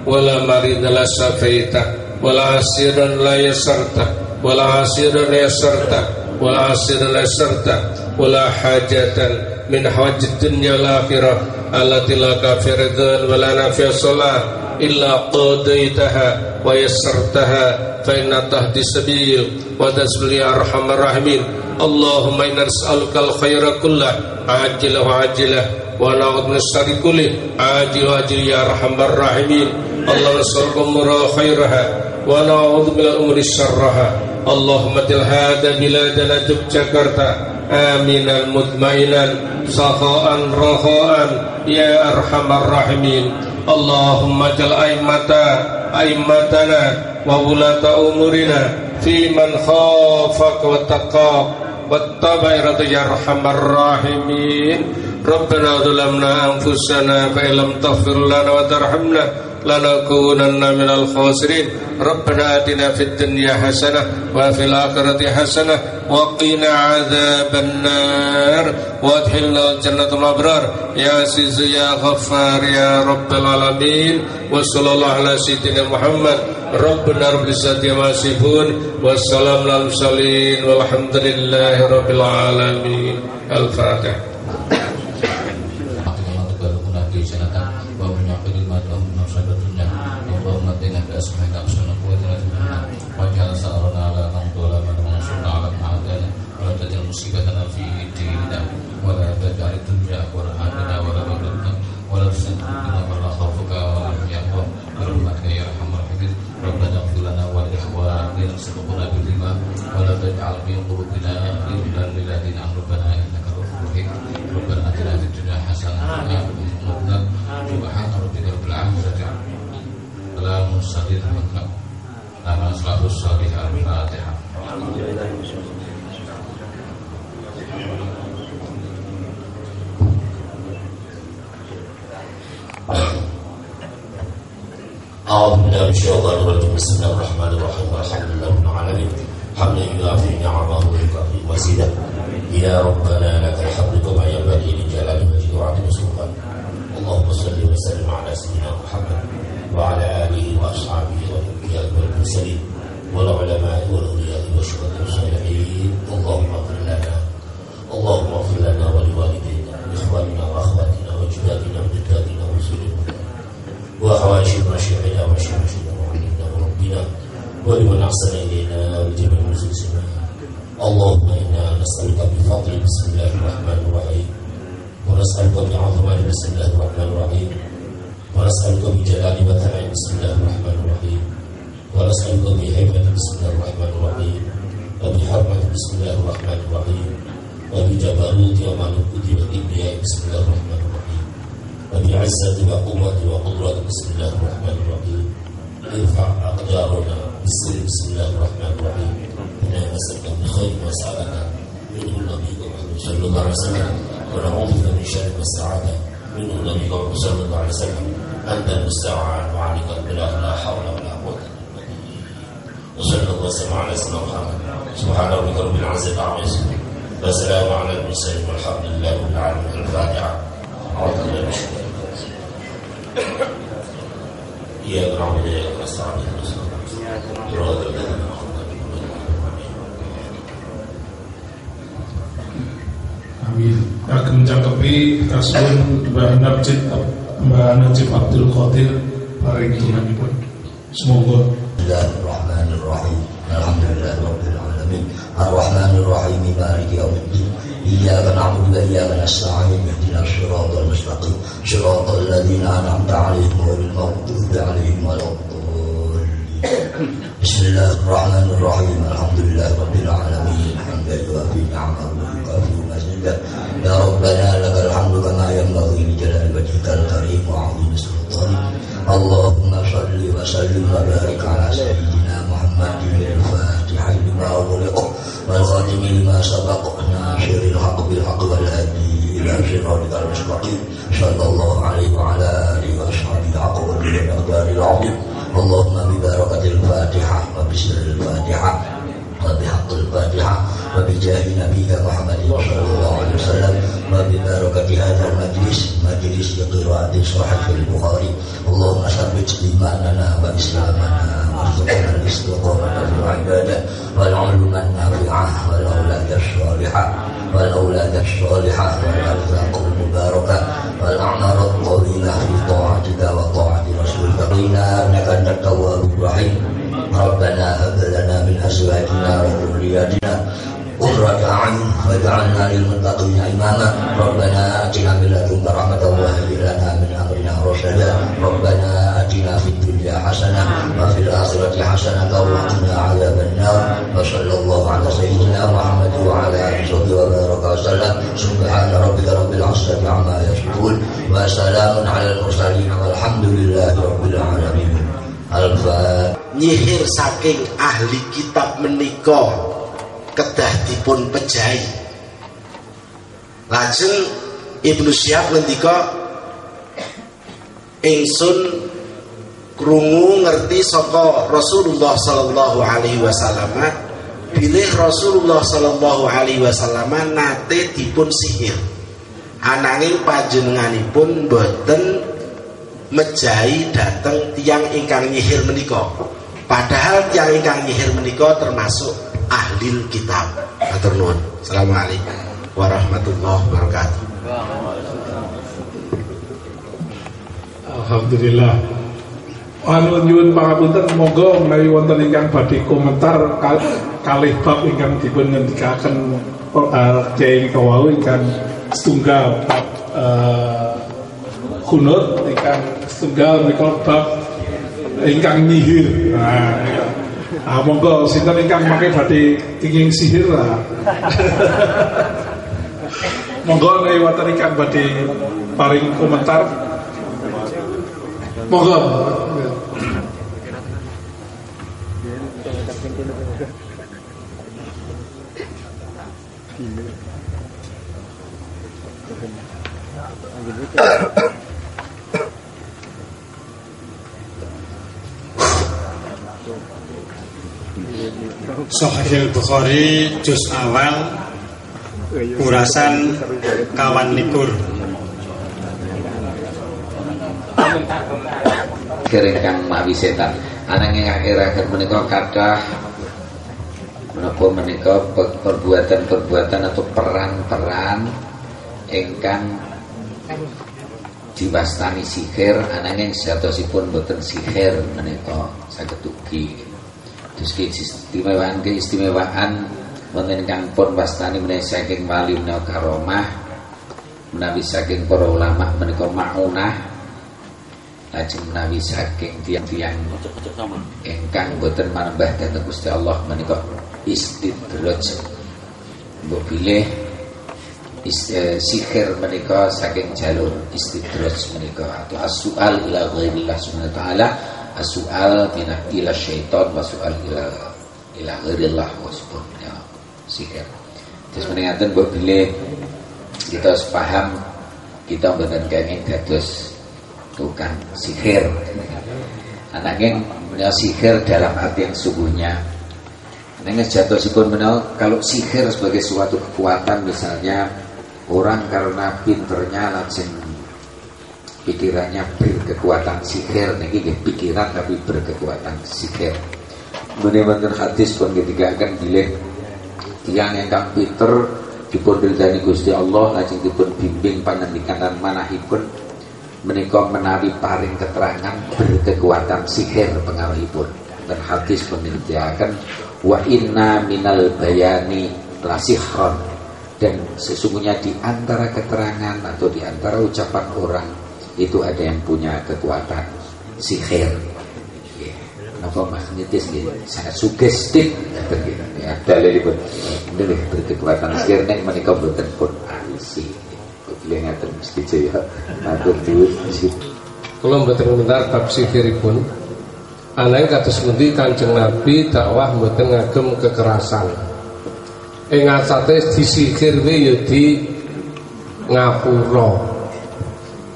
ولا مريضا إلا شفيته ولا عسيرا إلا يسرته ولا عسيرا إلا يسرته ولا عسيرا إلا يسرته ولا حاجة من حوائج الدنيا والآخرة التي لك في رضا ولا نافع صلاة إلا قضيتها ويسرتها فإن تهدي السبيل وتسبل يا أرحم الراحمين اللهم إنا نسألك الخير كله عاجله وعاجله ونعوذ من الشر كله عاجله وعاجله يا أرحم الراحمين اللهم نسألك أمور خيرها ونعوذ من الأمور شرها اللهم اجعل هذا بلادنا جاكرتا آمنا مطمئنا سخاء رخاء يا أرحم الراحمين اللهم اجعل أئمتنا وولاة أمورنا في من خافك واتقاك واتبع رضاك يا أرحم الراحمين ربنا ظلمنا أنفسنا فإن لم تغفر لنا وترحمنا لنكونن من الخاسرين ربنا آتنا في الدنيا حسنة وفي الآخرة حسنة وقنا عذاب النار وادخلنا الجنة الأبرار يا عزيز يا غفار يا رب العالمين وصلى الله على سيدنا محمد ربنا رب العزة عما يصفون والسلام على المرسلين والحمد لله رب العالمين الفاتحة مصيبتنا في ديننا ولا تجعل الدنيا أكبر همنا ولا مبلغنا ولا تسلطنا من لا خوفك ولا يقوى برحمتك يا أرحم الراحمين ربنا اغفر لنا ولإخواننا سبقونا بالإيمان ولا تجعل في قلوبنا غلا للذين آمنوا ربنا إنك رؤوف رحيم ربنا آتنا في الدنيا حسنة وفي الآخرة سبحان ربك رب العزة ولا مرسلين مطلق لنا صلاة الصالحة الفاتحة أعوذ بالله من الشيطان الرجيم بسم الله الرحمن الرحيم الحمد لله رب العالمين حمدا يوافي نعمه ويكافئ مزيدا يا ربنا لك الحمد كما ينبغي لجلال وجهك وعظيم سلطانك اللهم صل وسلم على سيدنا محمد وعلى آله وأصحابه والأنبياء والمرسلين والعلماء والأولياء والشهداء والصالحين اللهم اغفر لنا ولوالدينا وإخواننا وأخواتنا وأجدادنا وجداتنا وزوجنا وحواشي مشيخنا وشيخنا وعلمنا وربنا ولمن أحسن إلينا ولجميع المسلمين اللهم إنا نسألك بفضل بسم الله الرحمن الرحيم ونسألك بعظمة بسم الله الرحمن الرحيم ونسألك بجلال وتعالى بسم الله الرحمن الرحيم ونسألك بهيبة بسم الله الرحمن الرحيم وبحرمة بسم الله الرحمن الرحيم وبجبروت وملكوت وكبرياء بسم الله الرحمن الرحيم وبعزة وقوة وقدرة بسم الله الرحمن الرحيم ارفع أقدارنا بسم الله الرحمن الرحيم إنا نسألك بخير وسعادة منه نبيكم صلى الله عليه وسلم ونعوذ بك من شر وسعادة منه نبيكم صلى الله عليه وسلم أنت المستعان وعليك البلاغ لا حول ولا قوة إلا بالله وصلى الله وسلم على سيدنا محمد سبحان ربك رب العزة عما يصفون وسلام على المرسلين والحمد لله رب العالمين. الفاتحة. أعوذ بالله من الشيطان الرجيم. إياك نعبد وإياك نستعين صراط الذين أنعمت عليهم. Amin. Akan mencakupi kasuhan Mbak Najib Abdul Qadir paring tunanipun. Semoga. Bismillahirrahmanirrahim. Alhamdulillahirabbil alamin. Arrahmanir rahim. Maliki yaumiddin. Iyyaka na'budu wa iyyaka nasta'in. Ihdinas siratal mustaqim. Siratal ladzina an'amta 'alaihim ghairil maghdubi 'alaihim waladdallin. Bismillahirrahmanirrahim. Alhamdulillahirabbil alamin. Hamdan yuwafi ni'amahu wa yukafi mazidah. Ya Rabbana lakal hamdu kama yanbaghi li jalali wajhikal karim wa 'azimi sultanik. Allahumma shalli wa sallim wa barik ala sayyidina Muhammadin al-Fatihah lima ughliqa wal khatimi lima sabaqa nasiril haqq bil haqq wal hadi ila siratal mustaqim sallallahu alaihi wa ala alihi wa sahbihi haqqa qadrihi wa miqdaril 'azim. Allahumma bi barakatil Fatihah wa bismil Fatihah wa bihaqqil Fatihah wa bi jahi nabiyyika Muhammadin sallallahu alaihi wasallam wa bi barakati hadzal majlis qiraati sahih al-Bukhari. Allahumma sabbit imanana wa islamana warzuqna al-istiqamata fil ibadah wal 'ilma an-nafi'ah wal awlada as-salihah wal arzaq al-mubarakah wal a'mar al-tawilah fi ta'atika wa ta'ati rasulika innaka antat tawwabur rahim. Rabbana hab lana min azwajina wa dhurriyyatina qurrata a'yun waj'alna lil muttaqina imama. Rabbana atina min ladunka rahmatan wa hayyi lana min amrina rashada. Rabbana atina fid dunya hasanah wa fil akhirati hasanah wa qina 'adzabannar. Wa sallallahu ala sayyidina Muhammad wa ala alihi wa baraka wasallam. Subhana rabbika rabbil 'izzati 'amma yasifun wa salamun 'alal mursalin walhamdulillahi rabbil alamin. Al-Fatihah. Nyihir saking ahli kitab menika kedah dipun pejahi. Lajeng Ibnu Syihab ngendika ingsun krungu ngerti saka Rasulullah sallallahu alaihi wasallam bilih Rasulullah sallallahu alaihi wasallam nate dipun sihir. Ananging panjenenganipun boten mejahi dateng tiang ingkang nyihir menika. Padahal tiang ingkang nyihir menika termasuk ahli kitab. Matur nuwun. Assalamualaikum warahmatullahi wabarakatuh. Alhamdulillah. Nyuwun pangapunten, monggo menawi wonten ingkang badhe komentar kalih bab ingkang dipun ngendikaken Kyai Kawau ingkang setunggal bab kunut ingkang setunggal menika bab ingkang nyihir. Monggo sinten ingkang mangke badhe kenging sihir lah. Monggo menawi wonten ingkang badhe paring komentar. Monggo. Sahih Bukhari juz awal urasan kawan likur. Kerengkang mawi setan. Ananging akhir-akhir menika kathah menapa menika perbuatan-perbuatan atau peran-peran ingkang diwastani sihir, ananging sejatosipun boten sihir menika saged ugi. Terus keistimewaan wonten ingkang pun wastani menawi saking wali menika karomah, menawi saking para ulama menika maunah, lajeng menawi saking tiang-tiang ingkang boten manembah dhateng Gusti Allah menika istidraj. Mbok bilih sihir menika saking jalur istidraj menika atau as-su'al ila ghairillah subhanahu wa ta'ala, as-su'al ila syaitan wa su'al ila ghairillah wa subhanahu ya sihir. Terus meningatan mbok bilih kita harus paham kita mboten kenging dados tukang sihir. Ananging menawa sihir dalam arti yang sungguhnya. Nengah jatuhipun menawa kalau sihir sebagai suatu kekuatan, misalnya orang karena pinternya langsung pikirannya berkekuatan sihir, niki nggih pikiran tapi berkekuatan sihir. Menawi hadis pun ketika akan bilih tiyang ingkang pinter dipun ridani Gusti Allah lajeng dipun bimbing panjenengan manahipun menika menawi paring keterangan berkekuatan sihir pengaruhipun. Dan hadis menunjukkan wa inna minal bayani lasihron, dan sesungguhnya di antara keterangan atau di antara ucapan orang itu ada yang punya kekuatan sihir. Napa magnetis gitu, sangat sugestif begitu ya. Dalilipun nggih berkekuatan sihir nek menika boten pun alisi. Bilih ngaten mesti jaya. Matur nuwun. Kula mboten komentar bab sihiripun. Ananging kados pundi Kanjeng Nabi dakwah mboten ngagem kekerasan. Ing asate disihir wae ya di ngapura.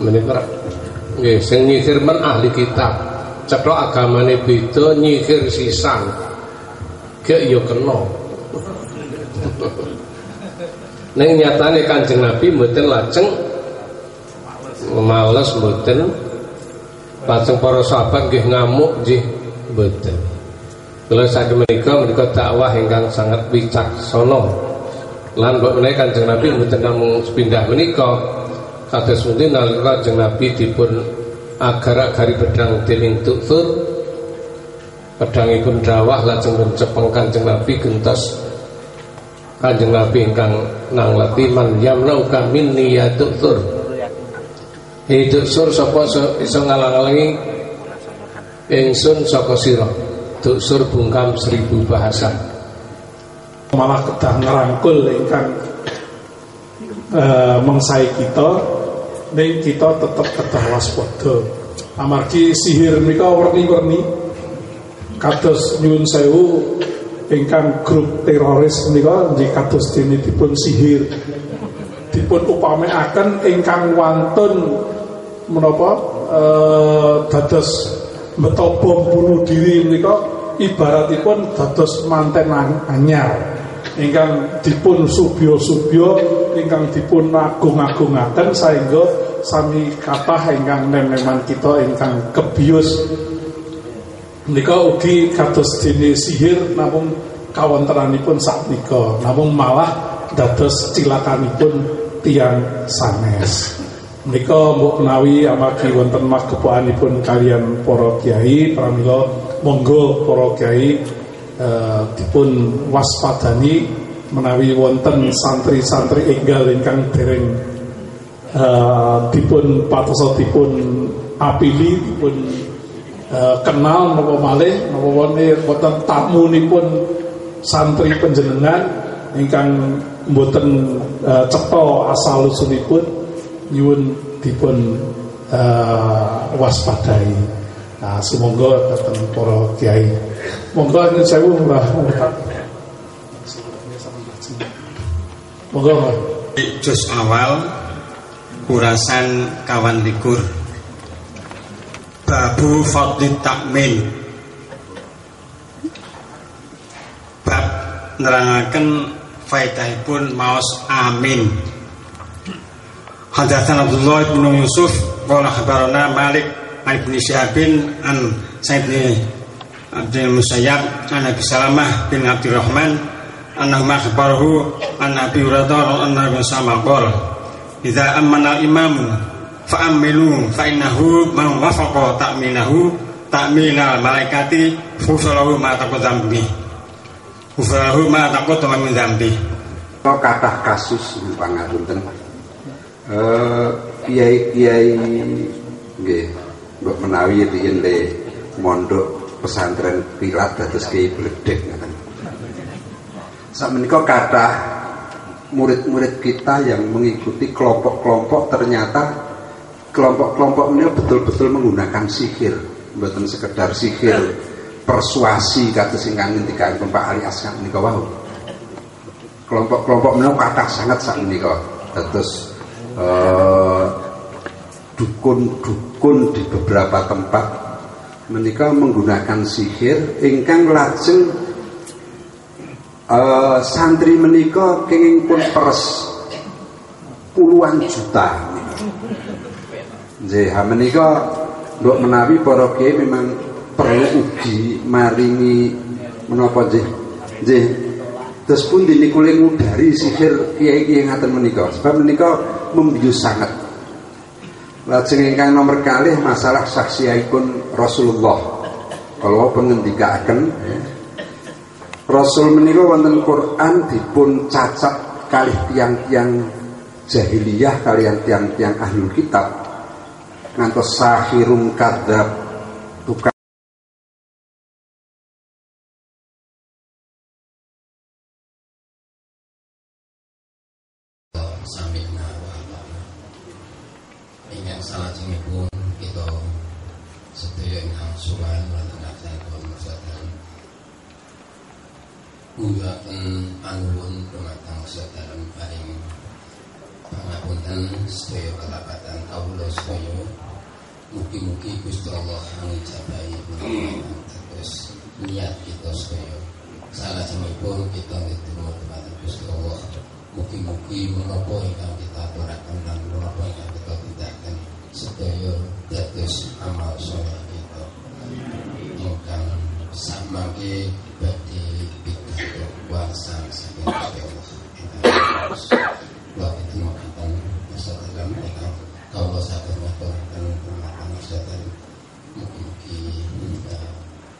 Menika nggih sing nyihir men ahli kitab. Cetok agamane beda nyihir sisan. Gek ya kena. Ning nyatane Kanjeng Nabi mboten lajeng males mboten. Lajeng para sahabat nggih ngamuk nggih mboten. Kula saking menika dakwah ingkang sangat wicaksana. Lan mbok menawi Kanjeng Nabi mboten namung sepindah menika kados pundi nalika Kanjeng Nabi dipun agar-agari pedang dening Tuksur, pedangipun dawah lajeng mencepeng Kanjeng Nabi gentos. Kanjeng Nabi ingkang nangleti man yamnauka minni ya Tuksur. Tuksur sapa iso ngalang-alangi ingsun saka sira. Tuksur bungkam 1000 bahasa. Malah kedah ngerangkul ingkang mengsai kita, ning kita tetep kedah waspada. Amargi sihir menika werni-werni kados nyuwun sewu ingkang grup teroris menika nggih kados dene dipun sihir, dipun upamekaken ingkang wantun menapa dados mbeta bom bunuh diri menika ibaratipun dados manten anyar ingkang dipun subya-subya, ingkang dipun agung-agungaken saengga sami kathah ingkang neneman kita ingkang kebius menika ugi kados dene sihir namung kawontenanipun sakmenika, namung malah dados cilakanipun tiyang sanes. Menika mbok menawi amargi wonten magepokanipun kalian para kiai, pramila monggo para kiai dipun waspadani menawi wonten santri-santri enggal ingkang dereng dipun patosa dipun apili, dipun kenal napa malih napa wonten tamunipun santri panjenengan ingkang mboten cetha asal usulipun nyuwun dipun waspadai. Nah, semoga datang para kiai. Monggo nyuwun sewu Mbah. Monggo. Juz awal urasan kawan likur. Babu fadli takmin. Bab nerangaken faedahipun maos amin. Hadatsana Abdullah bin Yusuf qala khabarana Malik bin Syahabin an Sa'id bin Abdul Musayyab an Abi Salamah bin Abdurrahman annahu akhbarahu an Abi Hurairah annahu sama qala idza amana al-imam fa'amilu fa innahu man wafaqa ta'minahu ta'minal malaikati fusalahu ma taqaddam bi fusalahu ma taqaddam min dzambi. Kathah kasus pangapunten kiai-kiai nggih mbok menawi yen mondok pesantren pirat dados kiai bledek ngoten. Sakmenika kathah murid-murid kita yang mengikuti kelompok-kelompok, ternyata kelompok-kelompok ini betul-betul menggunakan sihir, bukan sekedar sihir persuasi kados ingkang ngendikaken Pak Ali Asgar menika wau. Kelompok-kelompok menika kathah sangat sakmenika. Dados dukun-dukun di beberapa tempat menika menggunakan sihir ingkang lajeng santri menika kenging pun peres puluhan juta. Nggih, menika mbok menawi para kiai memang perlu ugi maringi menapa nggih. Nggih. Terus pun niku ngudari sihir kiai-kiai ngaten menika. Sebab menika membius sangat. Lajeng ingkang nomor kalih masalah saksiaipun Rasulullah. Kalau pengendikaken Rasul menika wonten Quran dipun cacat kalih tiang-tiang jahiliyah kalian tiang-tiang ahlul kitab ngantos sahirun kadzab tukang samina wa ata'na. Ingkang salajengipun kita sedaya ingkang suwan wonten acara masakan Uyaken panuwun dumateng sedherek paring pangapunten sedaya kelapatan kawula sedaya. Mugi-mugi Gusti Allah ngijabahi terus niat kita sedaya. Salajengipun kita ndedonga dumateng Gusti Allah. Mugi-mugi menapa ingkang kita aturaken lan menapa ingkang kita tindakaken sedaya dados amal saleh kita. Ingkang samangke badhe pikantuk wangsan saking Gusti Allah. Wa innakan masalam ingkang kawula saged ngaturaken dumateng sedherek. Mugi-mugi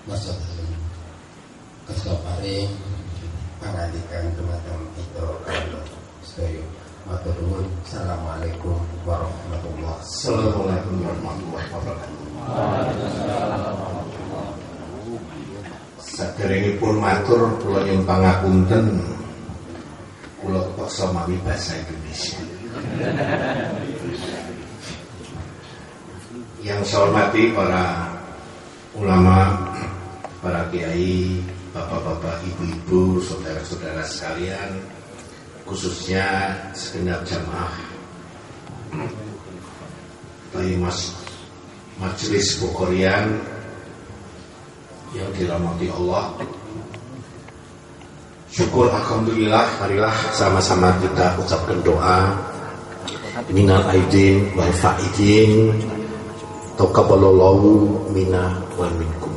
masalah kesabaran pangandikan dumateng kita kawula sedaya. Matur nuwun. Assalamualaikum warahmatullahi wabarakatuh. Saderengipun matur kula nyuwun pangapunten. Kula kepaksa mawi basa Indonesia. Yang saya hormati para ulama, para kiai, bapak-bapak, ibu-ibu, saudara-saudara sekalian, khususnya segenap jamaah dari Majelis Bukharian yang dirahmati Allah. Syukur alhamdulillah, marilah sama-sama kita ucapkan doa. Minal aidin wal faidin, taqabbalallahu minna wa minkum.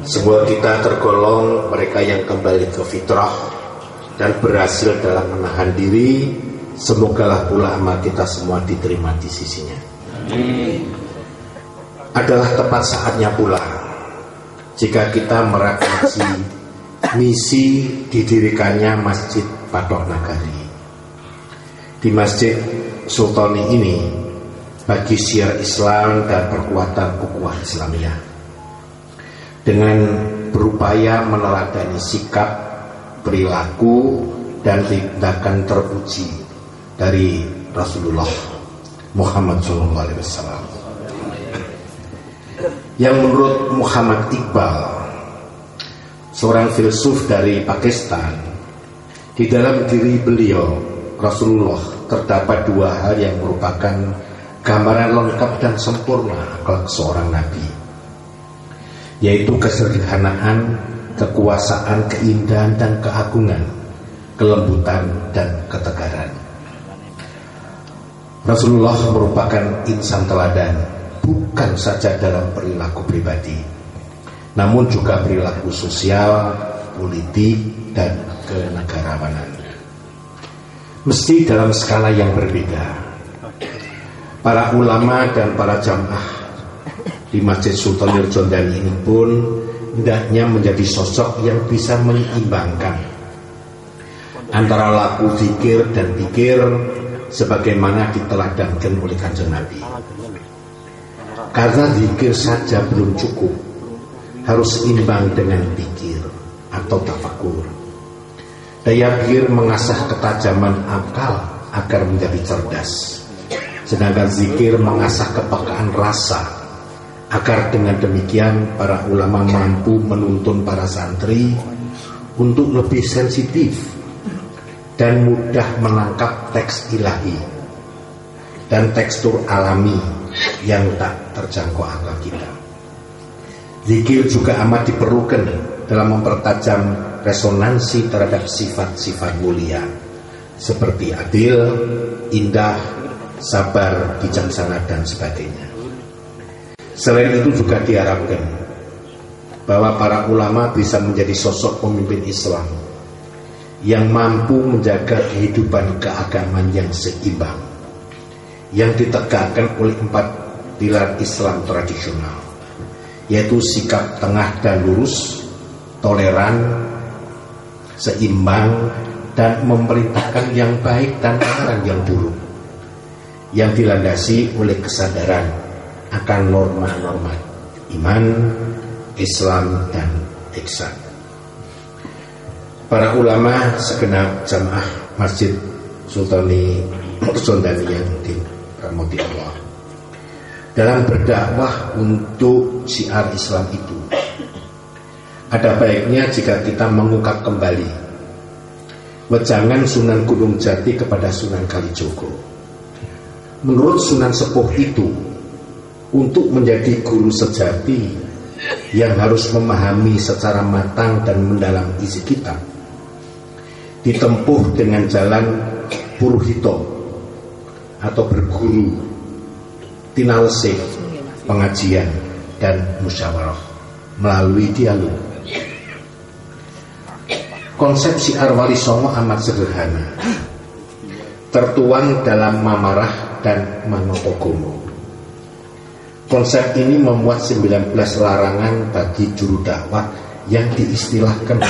Semoga kita tergolong mereka yang kembali ke fitrah dan berhasil dalam menahan diri. Semogalah pula amal kita semua diterima di sisinya. Adalah tepat saatnya pula jika kita merakyati misi didirikannya Masjid Patok Nagari. Di Masjid Sultani ini bagi syiar Islam dan perkuatan ukhuwah Islamiyah, dengan berupaya meneladani sikap, perilaku, dan tindakan terpuji dari Rasulullah Muhammad SAW, yang menurut Muhammad Iqbal, seorang filsuf dari Pakistan, di dalam diri beliau Rasulullah terdapat dua hal yang merupakan gambaran lengkap dan sempurna akhlak seorang nabi, yaitu kesederhanaan, kekuasaan, keindahan dan keagungan, kelembutan dan ketegaran. Rasulullah merupakan insan teladan, bukan saja dalam perilaku pribadi, namun juga perilaku sosial, politik, dan kenegarawanan. Mesti dalam skala yang berbeda. Para ulama dan para jamaah di Masjid Sultan Jondani ini pun hendaknya menjadi sosok yang bisa menyeimbangkan antara laku zikir dan pikir sebagaimana diteladankan oleh Kanjeng Nabi. Karena zikir saja belum cukup, harus seimbang dengan pikir atau tafakur. Daya pikir mengasah ketajaman akal agar menjadi cerdas. Sedangkan zikir mengasah kepekaan rasa agar dengan demikian para ulama mampu menuntun para santri untuk lebih sensitif dan mudah menangkap teks ilahi dan tekstur alami yang tak terjangkau akal kita. Zikir juga amat diperlukan dalam mempertajam resonansi terhadap sifat-sifat mulia seperti adil, indah, sabar, bijaksana dan sebagainya. Selain itu juga diharapkan bahwa para ulama bisa menjadi sosok pemimpin Islam yang mampu menjaga kehidupan keagamaan yang seimbang, yang ditegakkan oleh 4 pilar Islam tradisional, yaitu sikap tengah dan lurus, toleran, seimbang, dan memerintahkan yang baik dan melarang yang buruk, yang dilandasi oleh kesadaran akan norma-norma iman, Islam, dan ihsan. Para ulama segenap jamaah Masjid Sultani Sondani yang dirahmati Allah, dalam berdakwah untuk syiar Islam itu, ada baiknya jika kita mengungkap kembali wejangan Sunan Gunung Jati kepada Sunan Kalijogo. Menurut Sunan Sepuh itu, untuk menjadi guru sejati yang harus memahami secara matang dan mendalam isi kitab, ditempuh dengan jalan puruhito atau berguru, tinalse, pengajian, dan musyawarah melalui dialog. Konsep syiar Wali Songo amat sederhana, tertuang dalam Mamarah dan Manotogomo. Konsep ini memuat 19 larangan bagi juru dakwah yang diistilahkan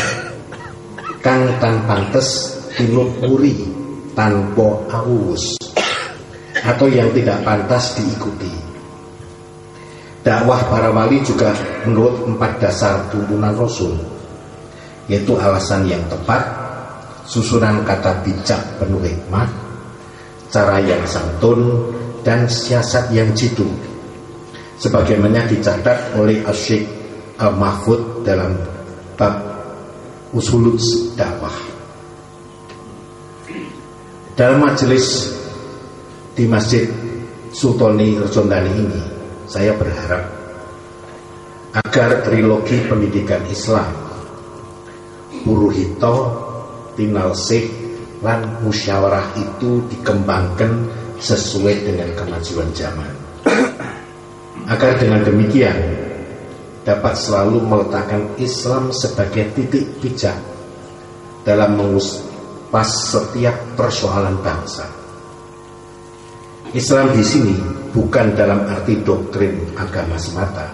kang tan pantes tinut puri tanpa awus, atau yang tidak pantas diikuti. Dakwah para wali juga menurut 4 dasar tuntunan Rasul, yaitu alasan yang tepat, susunan kata bijak penuh hikmah, cara yang santun, dan siasat yang jitu, sebagaimana dicatat oleh Asy-Syaikh Al-Mahfud dalam bab Usulul Dakwah. Dalam majelis di Masjid Sultani Sondani ini, saya berharap agar trilogi pendidikan Islam, Puruhito, Tinalsih, dan Musyawarah itu dikembangkan sesuai dengan kemajuan zaman, agar dengan demikian dapat selalu meletakkan Islam sebagai titik bijak dalam mengupas setiap persoalan bangsa. Islam di sini bukan dalam arti doktrin agama semata,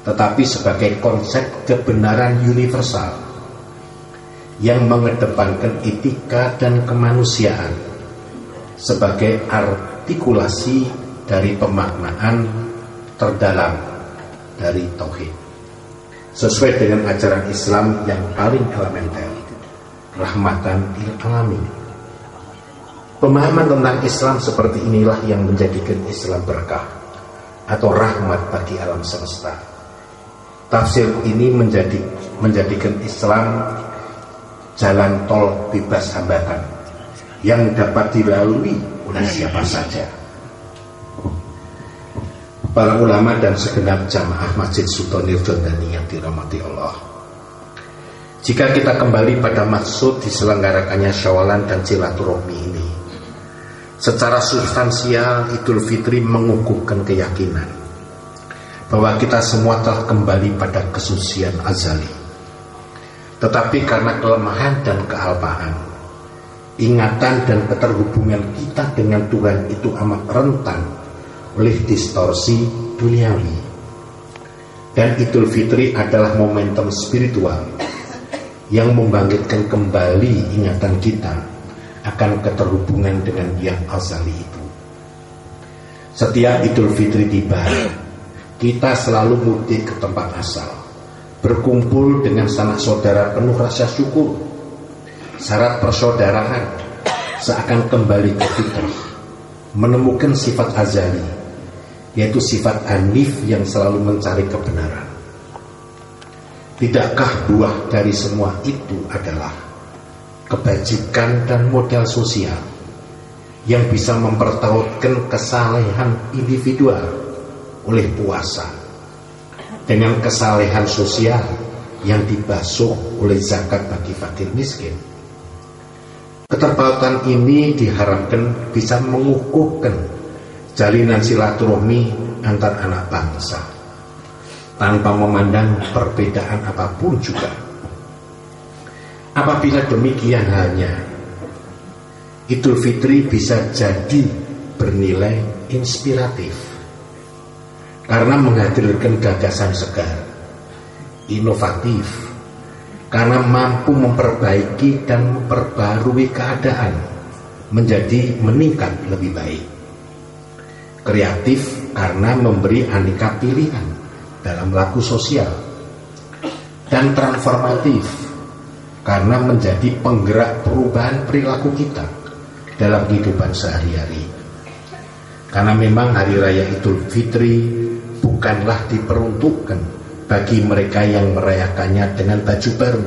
tetapi sebagai konsep kebenaran universal yang mengedepankan etika dan kemanusiaan sebagai artikulasi dari pemaknaan terdalam dari tauhid, sesuai dengan ajaran Islam yang paling elementer, rahmatan lil alamin. Pemahaman tentang Islam seperti inilah yang menjadikan Islam berkah atau rahmat bagi alam semesta. Tafsir ini menjadikan Islam jalan tol bebas hambatan yang dapat dilalui oleh siapa saja. Para ulama dan segenap jamaah Masjid Sultani Sondani yang dirahmati Allah, jika kita kembali pada maksud diselenggarakannya Syawalan dan silaturahmi ini, secara substansial Idul Fitri mengukuhkan keyakinan bahwa kita semua telah kembali pada kesucian azali. Tetapi karena kelemahan dan kealpaan, ingatan dan keterhubungan kita dengan Tuhan itu amat rentan oleh distorsi duniawi. Dan Idul Fitri adalah momentum spiritual yang membangkitkan kembali ingatan kita akan keterhubungan dengan yang azali itu. Setiap Idul Fitri tiba, kita selalu mudik ke tempat asal, berkumpul dengan sanak saudara penuh rasa syukur, syarat persaudaraan seakan kembali ke fitrah, menemukan sifat azali, yaitu sifat hanif yang selalu mencari kebenaran. Tidakkah buah dari semua itu adalah kebajikan dan modal sosial yang bisa mempertautkan kesalehan individual oleh puasa dengan kesalehan sosial yang dibasuh oleh zakat bagi fakir miskin? Keterpautan ini diharapkan bisa mengukuhkan jalinan silaturahmi antar anak bangsa tanpa memandang perbedaan apapun juga. Apabila demikian halnya, Idul Fitri bisa jadi bernilai inspiratif karena menghadirkan gagasan segar, inovatif, karena mampu memperbaiki dan memperbarui keadaan menjadi meningkat lebih baik. Kreatif karena memberi aneka pilihan dalam laku sosial, dan transformatif karena menjadi penggerak perubahan perilaku kita dalam kehidupan sehari-hari. Karena memang Hari Raya Idul Fitri bukanlah diperuntukkan bagi mereka yang merayakannya dengan baju baru,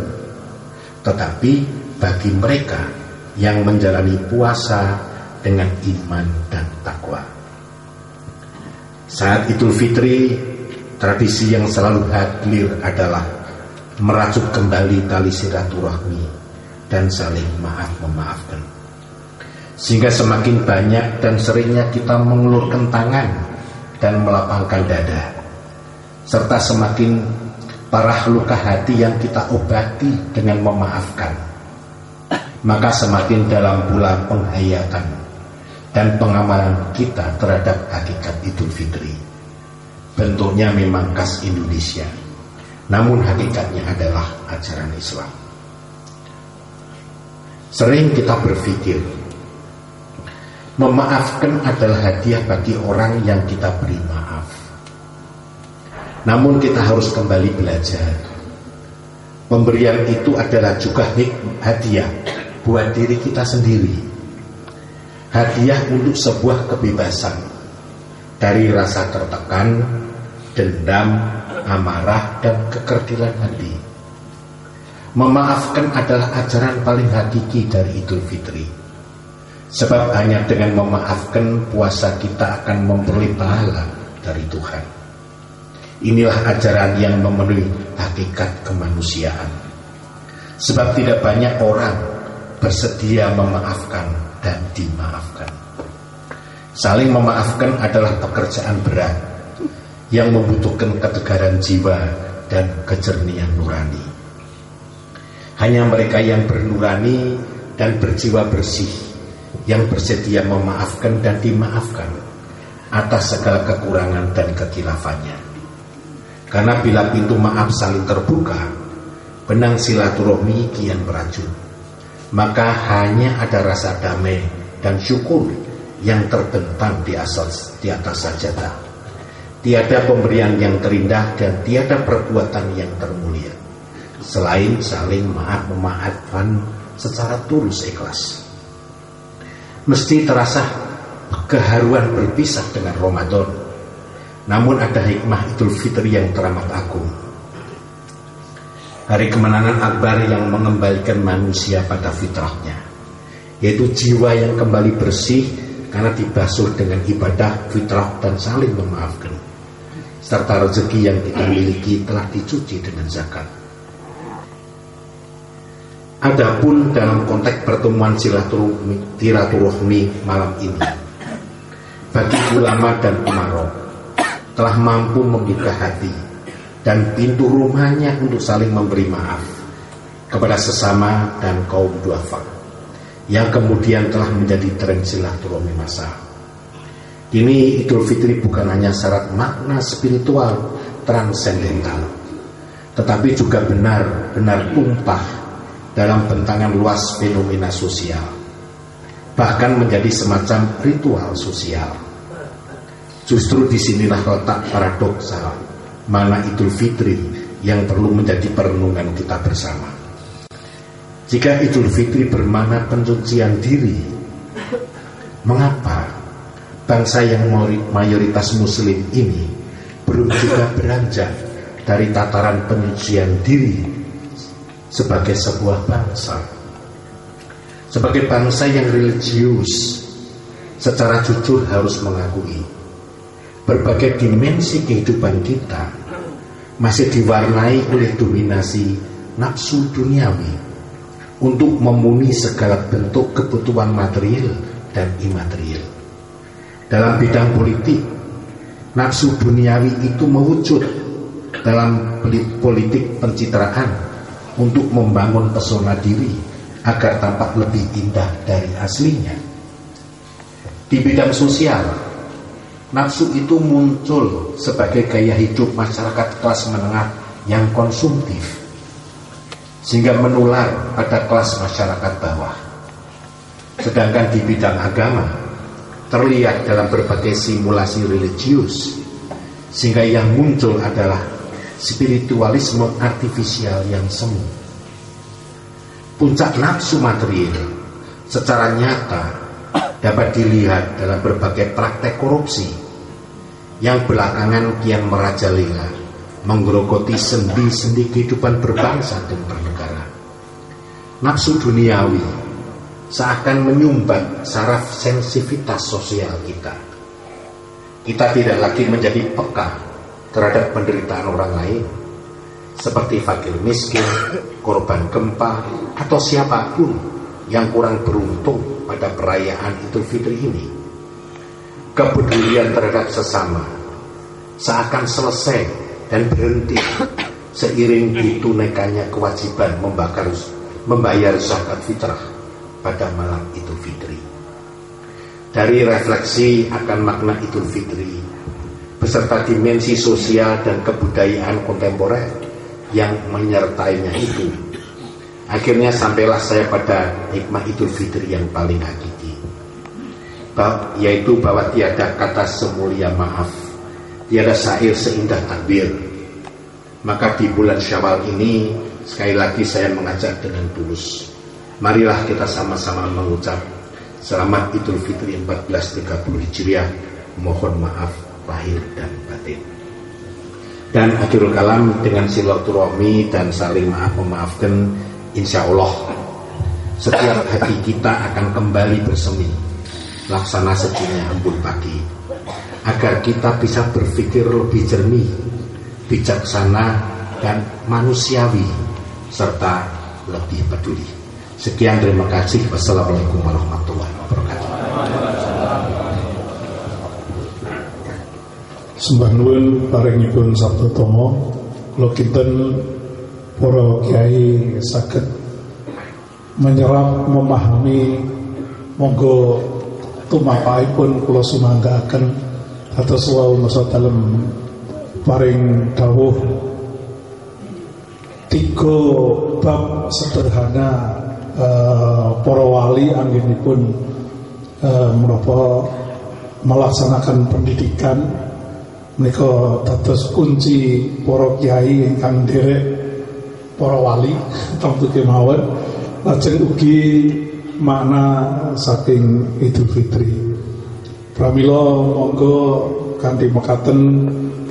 tetapi bagi mereka yang menjalani puasa dengan iman dan takwa. Saat Idul Fitri, tradisi yang selalu hadir adalah merajut kembali tali silaturahmi dan saling maaf-memaafkan. Sehingga semakin banyak dan seringnya kita mengulurkan tangan dan melapangkan dada, serta semakin parah luka hati yang kita obati dengan memaafkan, maka semakin dalam pula penghayatan dan pengamalan kita terhadap hakikat Idul Fitri. Bentuknya memang khas Indonesia, namun hakikatnya adalah ajaran Islam. Sering kita berpikir memaafkan adalah hadiah bagi orang yang kita beri maaf. Namun kita harus kembali belajar. Pemberian itu adalah juga hadiah buat diri kita sendiri. Hadiah untuk sebuah kebebasan dari rasa tertekan, dendam, amarah, dan kekerdilan hati. Memaafkan adalah ajaran paling hakiki dari Idul Fitri. Sebab hanya dengan memaafkan puasa kita akan memperoleh pahala dari Tuhan. Inilah ajaran yang memenuhi hakikat kemanusiaan. Sebab tidak banyak orang bersedia memaafkan dan dimaafkan. Saling memaafkan adalah pekerjaan berat yang membutuhkan ketegaran jiwa dan kejernihan nurani. Hanya mereka yang bernurani dan berjiwa bersih yang bersedia memaafkan dan dimaafkan atas segala kekurangan dan kekilafannya. Karena bila pintu maaf saling terbuka, benang silaturahmi kian beracun, maka hanya ada rasa damai dan syukur yang terbentang di atas sajadah. Tiada pemberian yang terindah dan tiada perbuatan yang termulia selain saling maaf-memaafkan secara tulus ikhlas. Mesti terasa keharuan berpisah dengan Ramadan, namun ada hikmah Idul Fitri yang teramat agung. Hari kemenangan akbar yang mengembalikan manusia pada fitrahnya, yaitu jiwa yang kembali bersih karena dibasuh dengan ibadah, fitrah, dan saling memaafkan, serta rezeki yang kita miliki telah dicuci dengan zakat. Adapun dalam konteks pertemuan silaturahmi malam ini, bagi ulama dan umarok telah mampu membuka hati dan pintu rumahnya untuk saling memberi maaf kepada sesama dan kaum duafa yang kemudian telah menjadi tren silaturahmi massal. Kini Idul Fitri bukan hanya syarat makna spiritual transendental, tetapi juga benar-benar tumpah dalam bentangan luas fenomena sosial, bahkan menjadi semacam ritual sosial. Justru disinilah letak paradoksal mana Idul Fitri yang perlu menjadi perenungan kita bersama. Jika Idul Fitri bermakna pencucian diri, mengapa bangsa yang mayoritas muslim ini belum juga beranjak dari tataran penyucian diri sebagai sebuah bangsa? Sebagai bangsa yang religius, secara jujur harus mengakui berbagai dimensi kehidupan kita masih diwarnai oleh dominasi nafsu duniawi untuk memenuhi segala bentuk kebutuhan material dan imaterial. Dalam bidang politik, nafsu duniawi itu mewujud dalam politik pencitraan untuk membangun pesona diri agar tampak lebih indah dari aslinya. Di bidang sosial, nafsu itu muncul sebagai gaya hidup masyarakat kelas menengah yang konsumtif, sehingga menular pada kelas masyarakat bawah. Sedangkan di bidang agama, terlihat dalam berbagai simulasi religius, sehingga yang muncul adalah spiritualisme artifisial yang semu. Puncak nafsu material secara nyata dapat dilihat dalam berbagai praktek korupsi yang belakangan kian merajalela menggerogoti sendi-sendi kehidupan berbangsa dan bernegara. Nafsu duniawi seakan menyumbat saraf sensitivitas sosial kita. Kita tidak lagi menjadi peka terhadap penderitaan orang lain, seperti fakir miskin, korban gempa, atau siapapun yang kurang beruntung pada perayaan Idul Fitri ini. Kepedulian terhadap sesama seakan selesai dan berhenti seiring ditunaikannya kewajiban membayar zakat fitrah pada malam Idul Fitri. Dari refleksi akan makna Idul Fitri beserta dimensi sosial dan kebudayaan kontemporer yang menyertainya itu, akhirnya sampailah saya pada hikmah Idul Fitri yang paling hakiki, yaitu bahwa tiada kata semulia maaf, tiada syair seindah takbir. Maka di bulan Syawal ini sekali lagi saya mengajak dengan tulus, marilah kita sama-sama mengucap selamat Idul Fitri 1430 Hijriah. Mohon maaf lahir dan batin. Dan akhirul kalam dengan silaturahmi dan saling maaf-memaafkan, insya Allah setiap hati kita akan kembali bersemi laksana sejinya embun pagi, agar kita bisa berpikir lebih jernih, bijaksana dan manusiawi, serta lebih peduli. Sekian, terima kasih. Wassalamualaikum warahmatullahi wabarakatuh. Sembah nuwun paringipun Sabtu Tomo, kula kinten para kiai saged menyerap memahami, monggo tumapakipun kula sumanggaken atus wau masa dalem paring dawuh 3 bab sederhana para wali anggenipun menapa melaksanakan pendidikan menika dados kunci para kiai ingkang nderek para wali tamtu kemawon, lajeng ugi makna saking Idul Fitri. Pramila monggo kanthi mekaten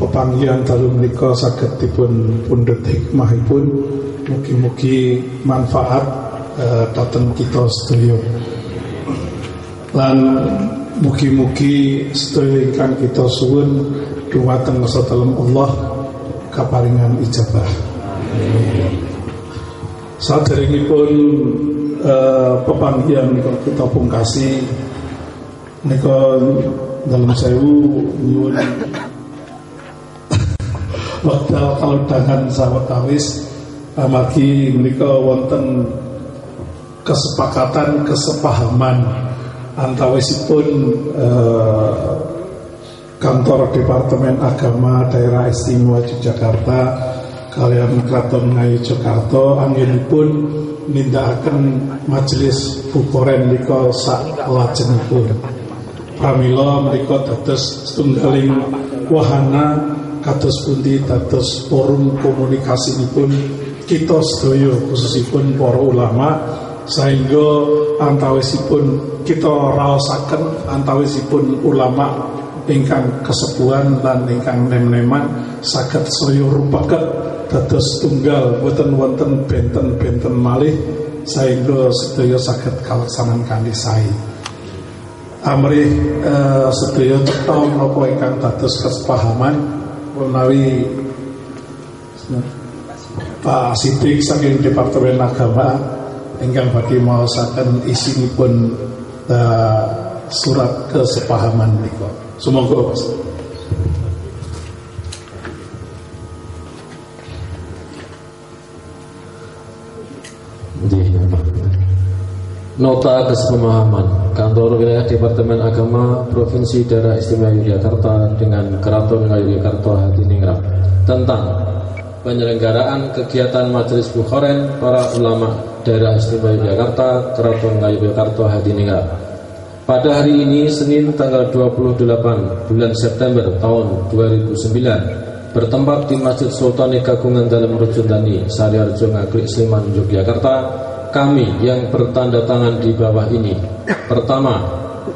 pepanggihan dalu menika saged dipun pundhet hikmahipun, mugi-mugi manfaat dhateng kita sedaya. Lan mugi-mugi sedaya ingkang kita suwun dumateng satalem Allah kaparingan ijabah. Saderengipun pepanggihan menika kita pungkasi menika dalam sewu nyuwun wekdal kalodhangan sawetawis amargi menika wonten kesepakatan kesepahaman antawisipun Kantor Departemen Agama Daerah Istimewa Yogyakarta kalian Kraton Ngayogyakarta anggenipun nindakaken majelis bukoren menika sak lajengipun. Pramila menika dados setunggaling wahana kados pundi dados forum komunikasinipun kita sedaya khususipun para ulama sehingga antawisipun kita raosaken antawisipun ulama ingkang kesepuhan lan ingkang nem-neman saged saya rupaket dados tunggal boten wonten benten-benten malih sehingga sedaya saged kalaksanan kanthi sae. Amrih sedaya cetha menapa ingkang dados kesepahaman menawi Pak Sidik saking Departemen Agama ingkang badhe maosaken isinipun surat kesepahaman menika. Semoga Mas. Nota kesepemahaman Kantor Wilayah Departemen Agama Provinsi Daerah Istimewa Yogyakarta dengan Keraton Ngayogyakarta Hadiningrat tentang penyelenggaraan kegiatan Majelis Bukhoren para ulama Daerah Istimewa Yogyakarta Keraton Ngayogyakarta Hadiningrat pada hari ini Senin tanggal 28 bulan September tahun 2009 bertempat di Masjid Sultani Kagungan Dalam Rujundani Sariarjo Ngaglik Sleman Yogyakarta. Kami yang bertanda tangan di bawah ini. Pertama,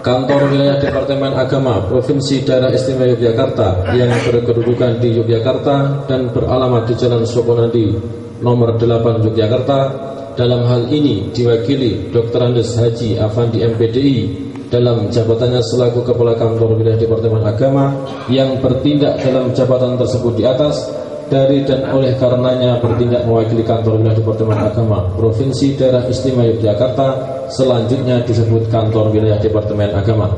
Kantor Wilayah Departemen Agama Provinsi Daerah Istimewa Yogyakarta yang berkedudukan di Yogyakarta dan beralamat di Jalan Sokonandi nomor 8 Yogyakarta. Dalam hal ini diwakili Dr. Andes Haji Afandi MPDI dalam jabatannya selaku Kepala Kantor Wilayah Departemen Agama yang bertindak dalam jabatan tersebut di atas dari dan oleh karenanya bertindak mewakili Kantor Wilayah Departemen Agama Provinsi Daerah Istimewa Yogyakarta selanjutnya disebut Kantor Wilayah Departemen Agama.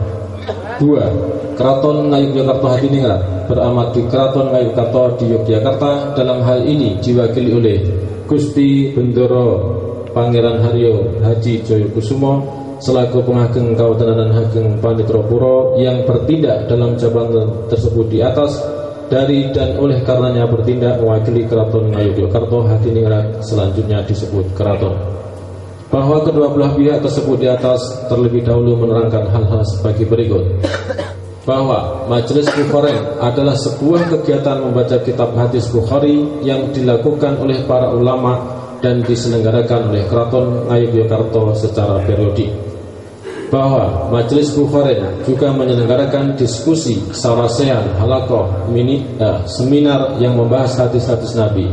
2. Keraton Ngayogyakarta Hadiningrat beramat di Keraton Ngayogyakarta di Yogyakarta dalam hal ini diwakili oleh Gusti Bendoro Pangeran Haryo Haji Joyokusumo selaku Pengageng Kawetenan Hageng Panitropuro yang bertindak dalam jabatan tersebut di atas dari dan oleh karenanya bertindak mewakili Keraton Ngayogyakarta Hadiningrat selanjutnya disebut Keraton. Bahwa kedua belah pihak tersebut di atas terlebih dahulu menerangkan hal-hal sebagai berikut. Bahwa Majelis Bukhoren adalah sebuah kegiatan membaca kitab hadis Bukhari yang dilakukan oleh para ulama dan diselenggarakan oleh Keraton Ngayogyakarta secara periodik. Bahwa Majelis Bukhoren juga menyelenggarakan diskusi, sarasean, halakoh, seminar yang membahas hadis-hadis Nabi.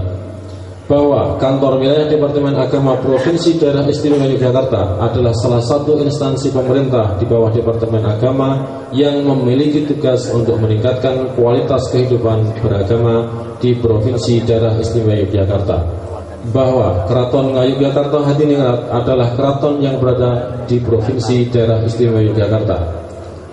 Bahwa Kantor Wilayah Departemen Agama Provinsi Daerah Istimewa Yogyakarta adalah salah satu instansi pemerintah di bawah Departemen Agama yang memiliki tugas untuk meningkatkan kualitas kehidupan beragama di Provinsi Daerah Istimewa Yogyakarta. Bahwa Keraton Ngayogyakarta Hadiningrat adalah keraton yang berada di Provinsi Daerah Istimewa Yogyakarta.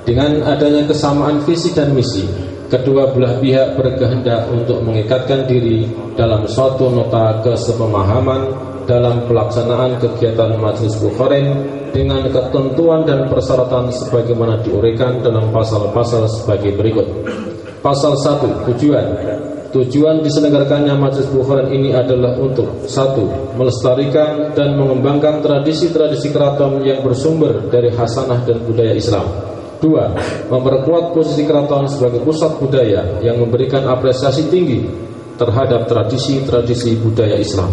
Dengan adanya kesamaan visi dan misi, kedua belah pihak berkehendak untuk mengikatkan diri dalam suatu nota kesepemahaman dalam pelaksanaan kegiatan Majelis Bukhoren dengan ketentuan dan persyaratan sebagaimana diuraikan dalam pasal-pasal sebagai berikut. Pasal 1. Tujuan diselenggarakannya Majelis Bukhoren ini adalah untuk 1. Melestarikan dan mengembangkan tradisi-tradisi keraton yang bersumber dari hasanah dan budaya Islam. 2. Memperkuat posisi keraton sebagai pusat budaya yang memberikan apresiasi tinggi terhadap tradisi-tradisi budaya Islam.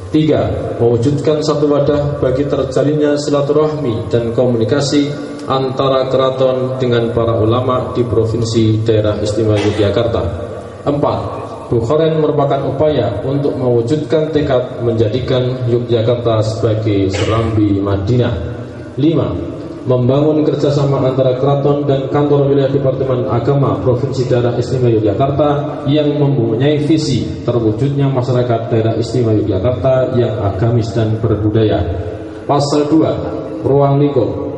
3. Mewujudkan satu wadah bagi terjalinnya silaturahmi dan komunikasi antara keraton dengan para ulama di Provinsi Daerah Istimewa Yogyakarta. 4. Bukhoren merupakan upaya untuk mewujudkan tekad menjadikan Yogyakarta sebagai serambi Madinah. 5. Membangun kerjasama antara keraton dan Kantor Wilayah Departemen Agama Provinsi Daerah Istimewa Yogyakarta yang mempunyai visi terwujudnya masyarakat Daerah Istimewa Yogyakarta yang agamis dan berbudaya. Pasal 2.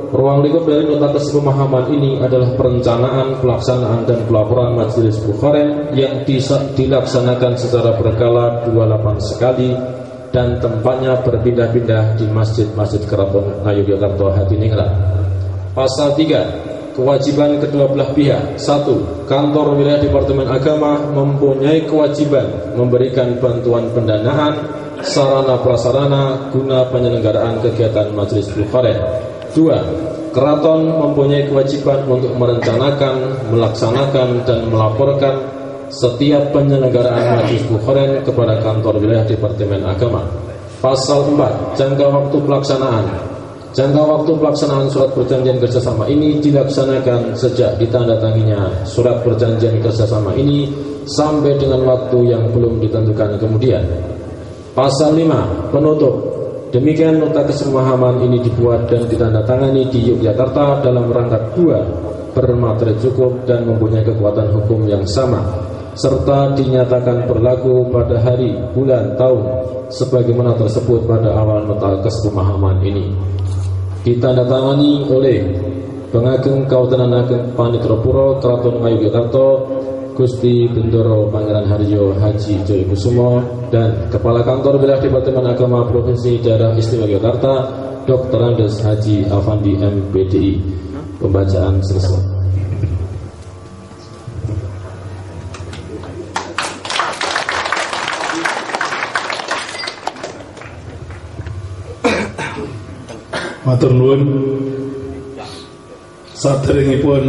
Ruang lingkup dari nota kesepemahaman ini adalah perencanaan, pelaksanaan, dan pelaporan Majelis Bukhoren yang dilaksanakan secara berkala 28 sekali dan tempatnya berpindah-pindah di masjid-masjid Keraton Ngayogyakarta Hadiningrat. Pasal 3. Kewajiban kedua belah pihak. 1. Kantor Wilayah Departemen Agama mempunyai kewajiban memberikan bantuan pendanaan, sarana prasarana guna penyelenggaraan kegiatan Majelis Bukhoren. 2. Keraton mempunyai kewajiban untuk merencanakan, melaksanakan, dan melaporkan setiap penyelenggaraan Majelis Bukhoren kepada kantor wilayah Departemen Agama. Pasal 4, jangka waktu pelaksanaan. Jangka waktu pelaksanaan surat perjanjian kerjasama ini dilaksanakan sejak ditandatanginya surat perjanjian kerjasama ini sampai dengan waktu yang belum ditentukan kemudian. Pasal 5, penutup. Demikian nota kesepakaman ini dibuat dan ditandatangani di Yogyakarta dalam rangka 2 bermateri cukup dan mempunyai kekuatan hukum yang sama, serta dinyatakan berlaku pada hari, bulan, tahun sebagaimana tersebut pada awal nota kesepakaman ini. Ditandatangani oleh Pengageng Kautanan Ageng Panitropuro Keraton Ngayogyakarta Gusti Bendoro Pangeran Haryo Haji Joyokusumo dan Kepala Kantor Wilayah Departemen Agama Provinsi Daerah Istimewa Yogyakarta Dr. Andes Haji Afandi MPDI. Pembacaan selesai. Matur nuwun. Saderengipun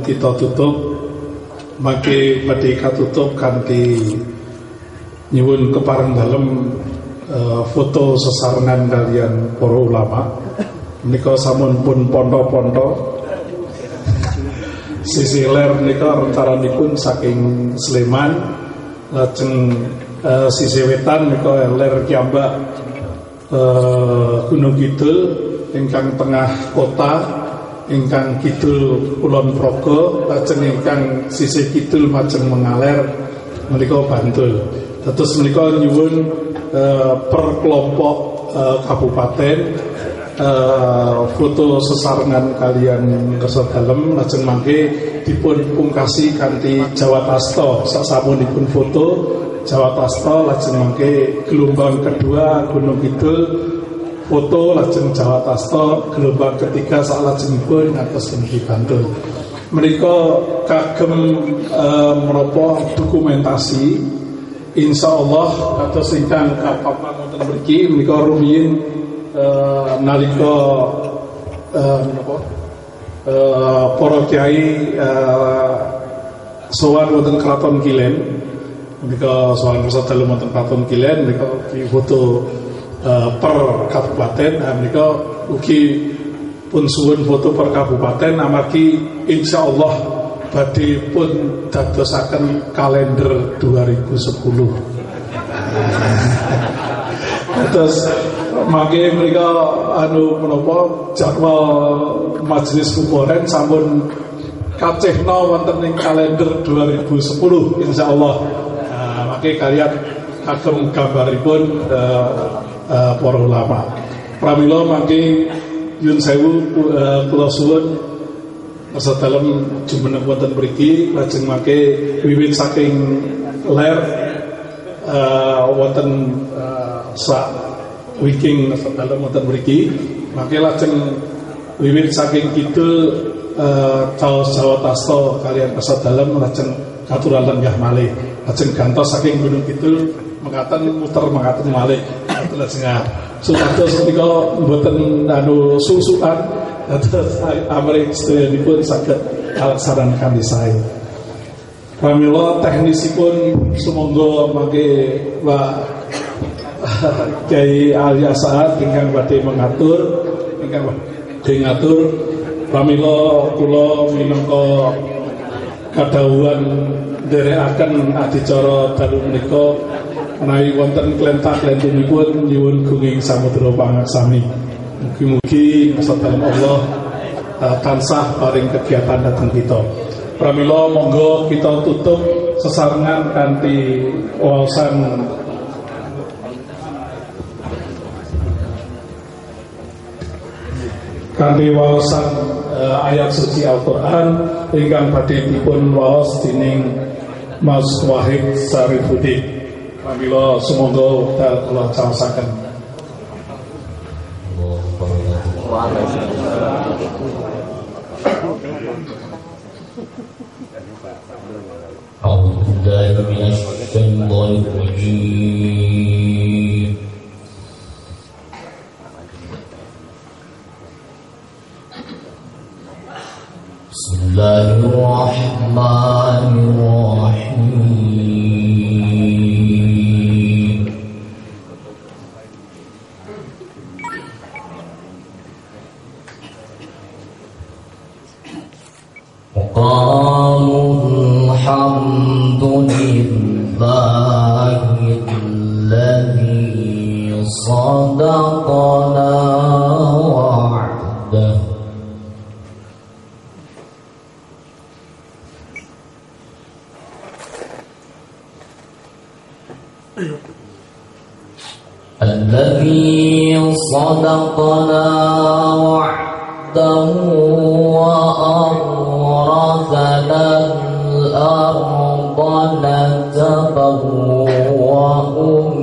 kita tutup, mangke badhe katutup kanthi nyuwun kepareng dalem foto sesarengan kalian para ulama. Menika sampun pun pondo-pondo. Sisi ler menika rencananipun saking Sleman, lajeng sisi wetan menika ler kiambak Gunung Kidul, ingkang tengah kota, ingkang kidul Kulon Progo, lajeng ingkang sisih kidul majeng mengaler menika Bantul. Terus menika nyuwun per kelompok kabupaten foto sesarengan kalian kersa dalem, lajeng mangke dipun pungkasi kanthi Jawa Tasta. Sasampunipun foto Jawa Tasta, lajeng mangke gelombang kedua Gunung Kidul foto, lajeng Jawa Tasta, gelombang ketiga salajengipun ngantos menika Bantul. Menika kagem menapa dokumentasi insyaallah kados ingkang kapapan wonten mriki menika rumiyin nalika para kiai sowan wonten Kraton Kilen, menika sowan kersa dalem wonten Kraton Kilen menika foto per kabupaten. Menika ugi pun suwun foto per kabupaten amargi insyaallah badhe pun dadosaken kalender 2010. Terus mangke mereka menapa jadwal Majelis Bukhoren sampun kacehna wonten ing kalender 2010 insyaallah. Mangke kalian kagem gambaripun para ulama. Pramila mangke yun sewu kula suwun sedalem jumeneng wonten mriki, lajeng mangke wiwit saking ler wonten sak wiking sedalem wonten mriki, mangke lajeng wiwit saking kidul Jawa Tasta kalian sedalem lajeng katuran lenggah malih, lajeng gantos saking Gunung Kidul mekaten muter mekaten malih lajeng supados menika mboten susukan dados amrih sedayanipun saged kalaksanan kanthi sae. Pramila teknisipun sumangga mangke Pak Kyai Arya Saat ingkang badhe mengatur, ingkang badhe ngatur. Pramila kula minangka kadhawuhan nderekaken adicara dalu menika menawi wonten klentah-klentunipun nyuwun gunging samudra pangaksami. Mugi-mugi sadaya Allah tansah paring kegiatan dhateng kita. Pramila monggo kita tutup sesarengan kanthi waosan ayat suci Al-Qur'an ingkang badhe dipun waos dening Mas Wahid Sarifudin. Pramila sumangga dal kula caosaken. أعوذ بالله من الشيطان الرجيم بسم الله الرحمن الرحيم Alhamdulillahilladzi sadaqana wa'dah. الذي صدقنا وعده وأورثنا الأرض نتبوأ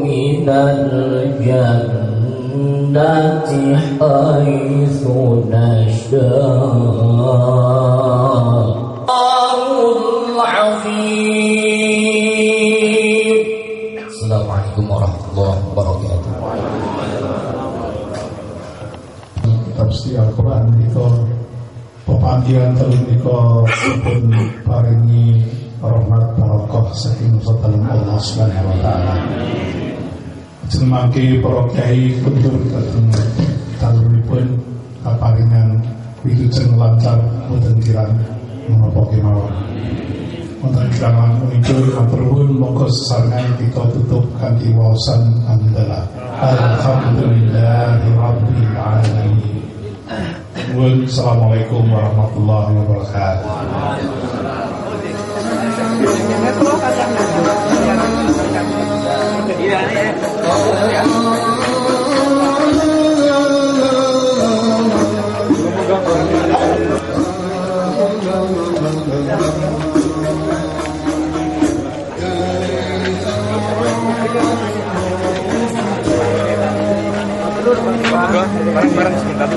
من الجنة حيث نشاء. Assalamualaikum warahmatullahi wabarakatuh. Tafsir Al-Quran itu pepanggilan terus itu pun paringi rahmat barokah saking saking Allah Subhanahu wa taala. Jenengake para kiai kundur dateng daluripun kaparingan wilujeng lancar boten kirang menapa kemawon. Wonten kirang muncul maturun monggo sesarengan kita tutup kanthi waosan hamdalah. Alhamdulillahi rabbil alamin. Wassalamualaikum warahmatullahi wabarakatuh. Bareng-bareng sebentar.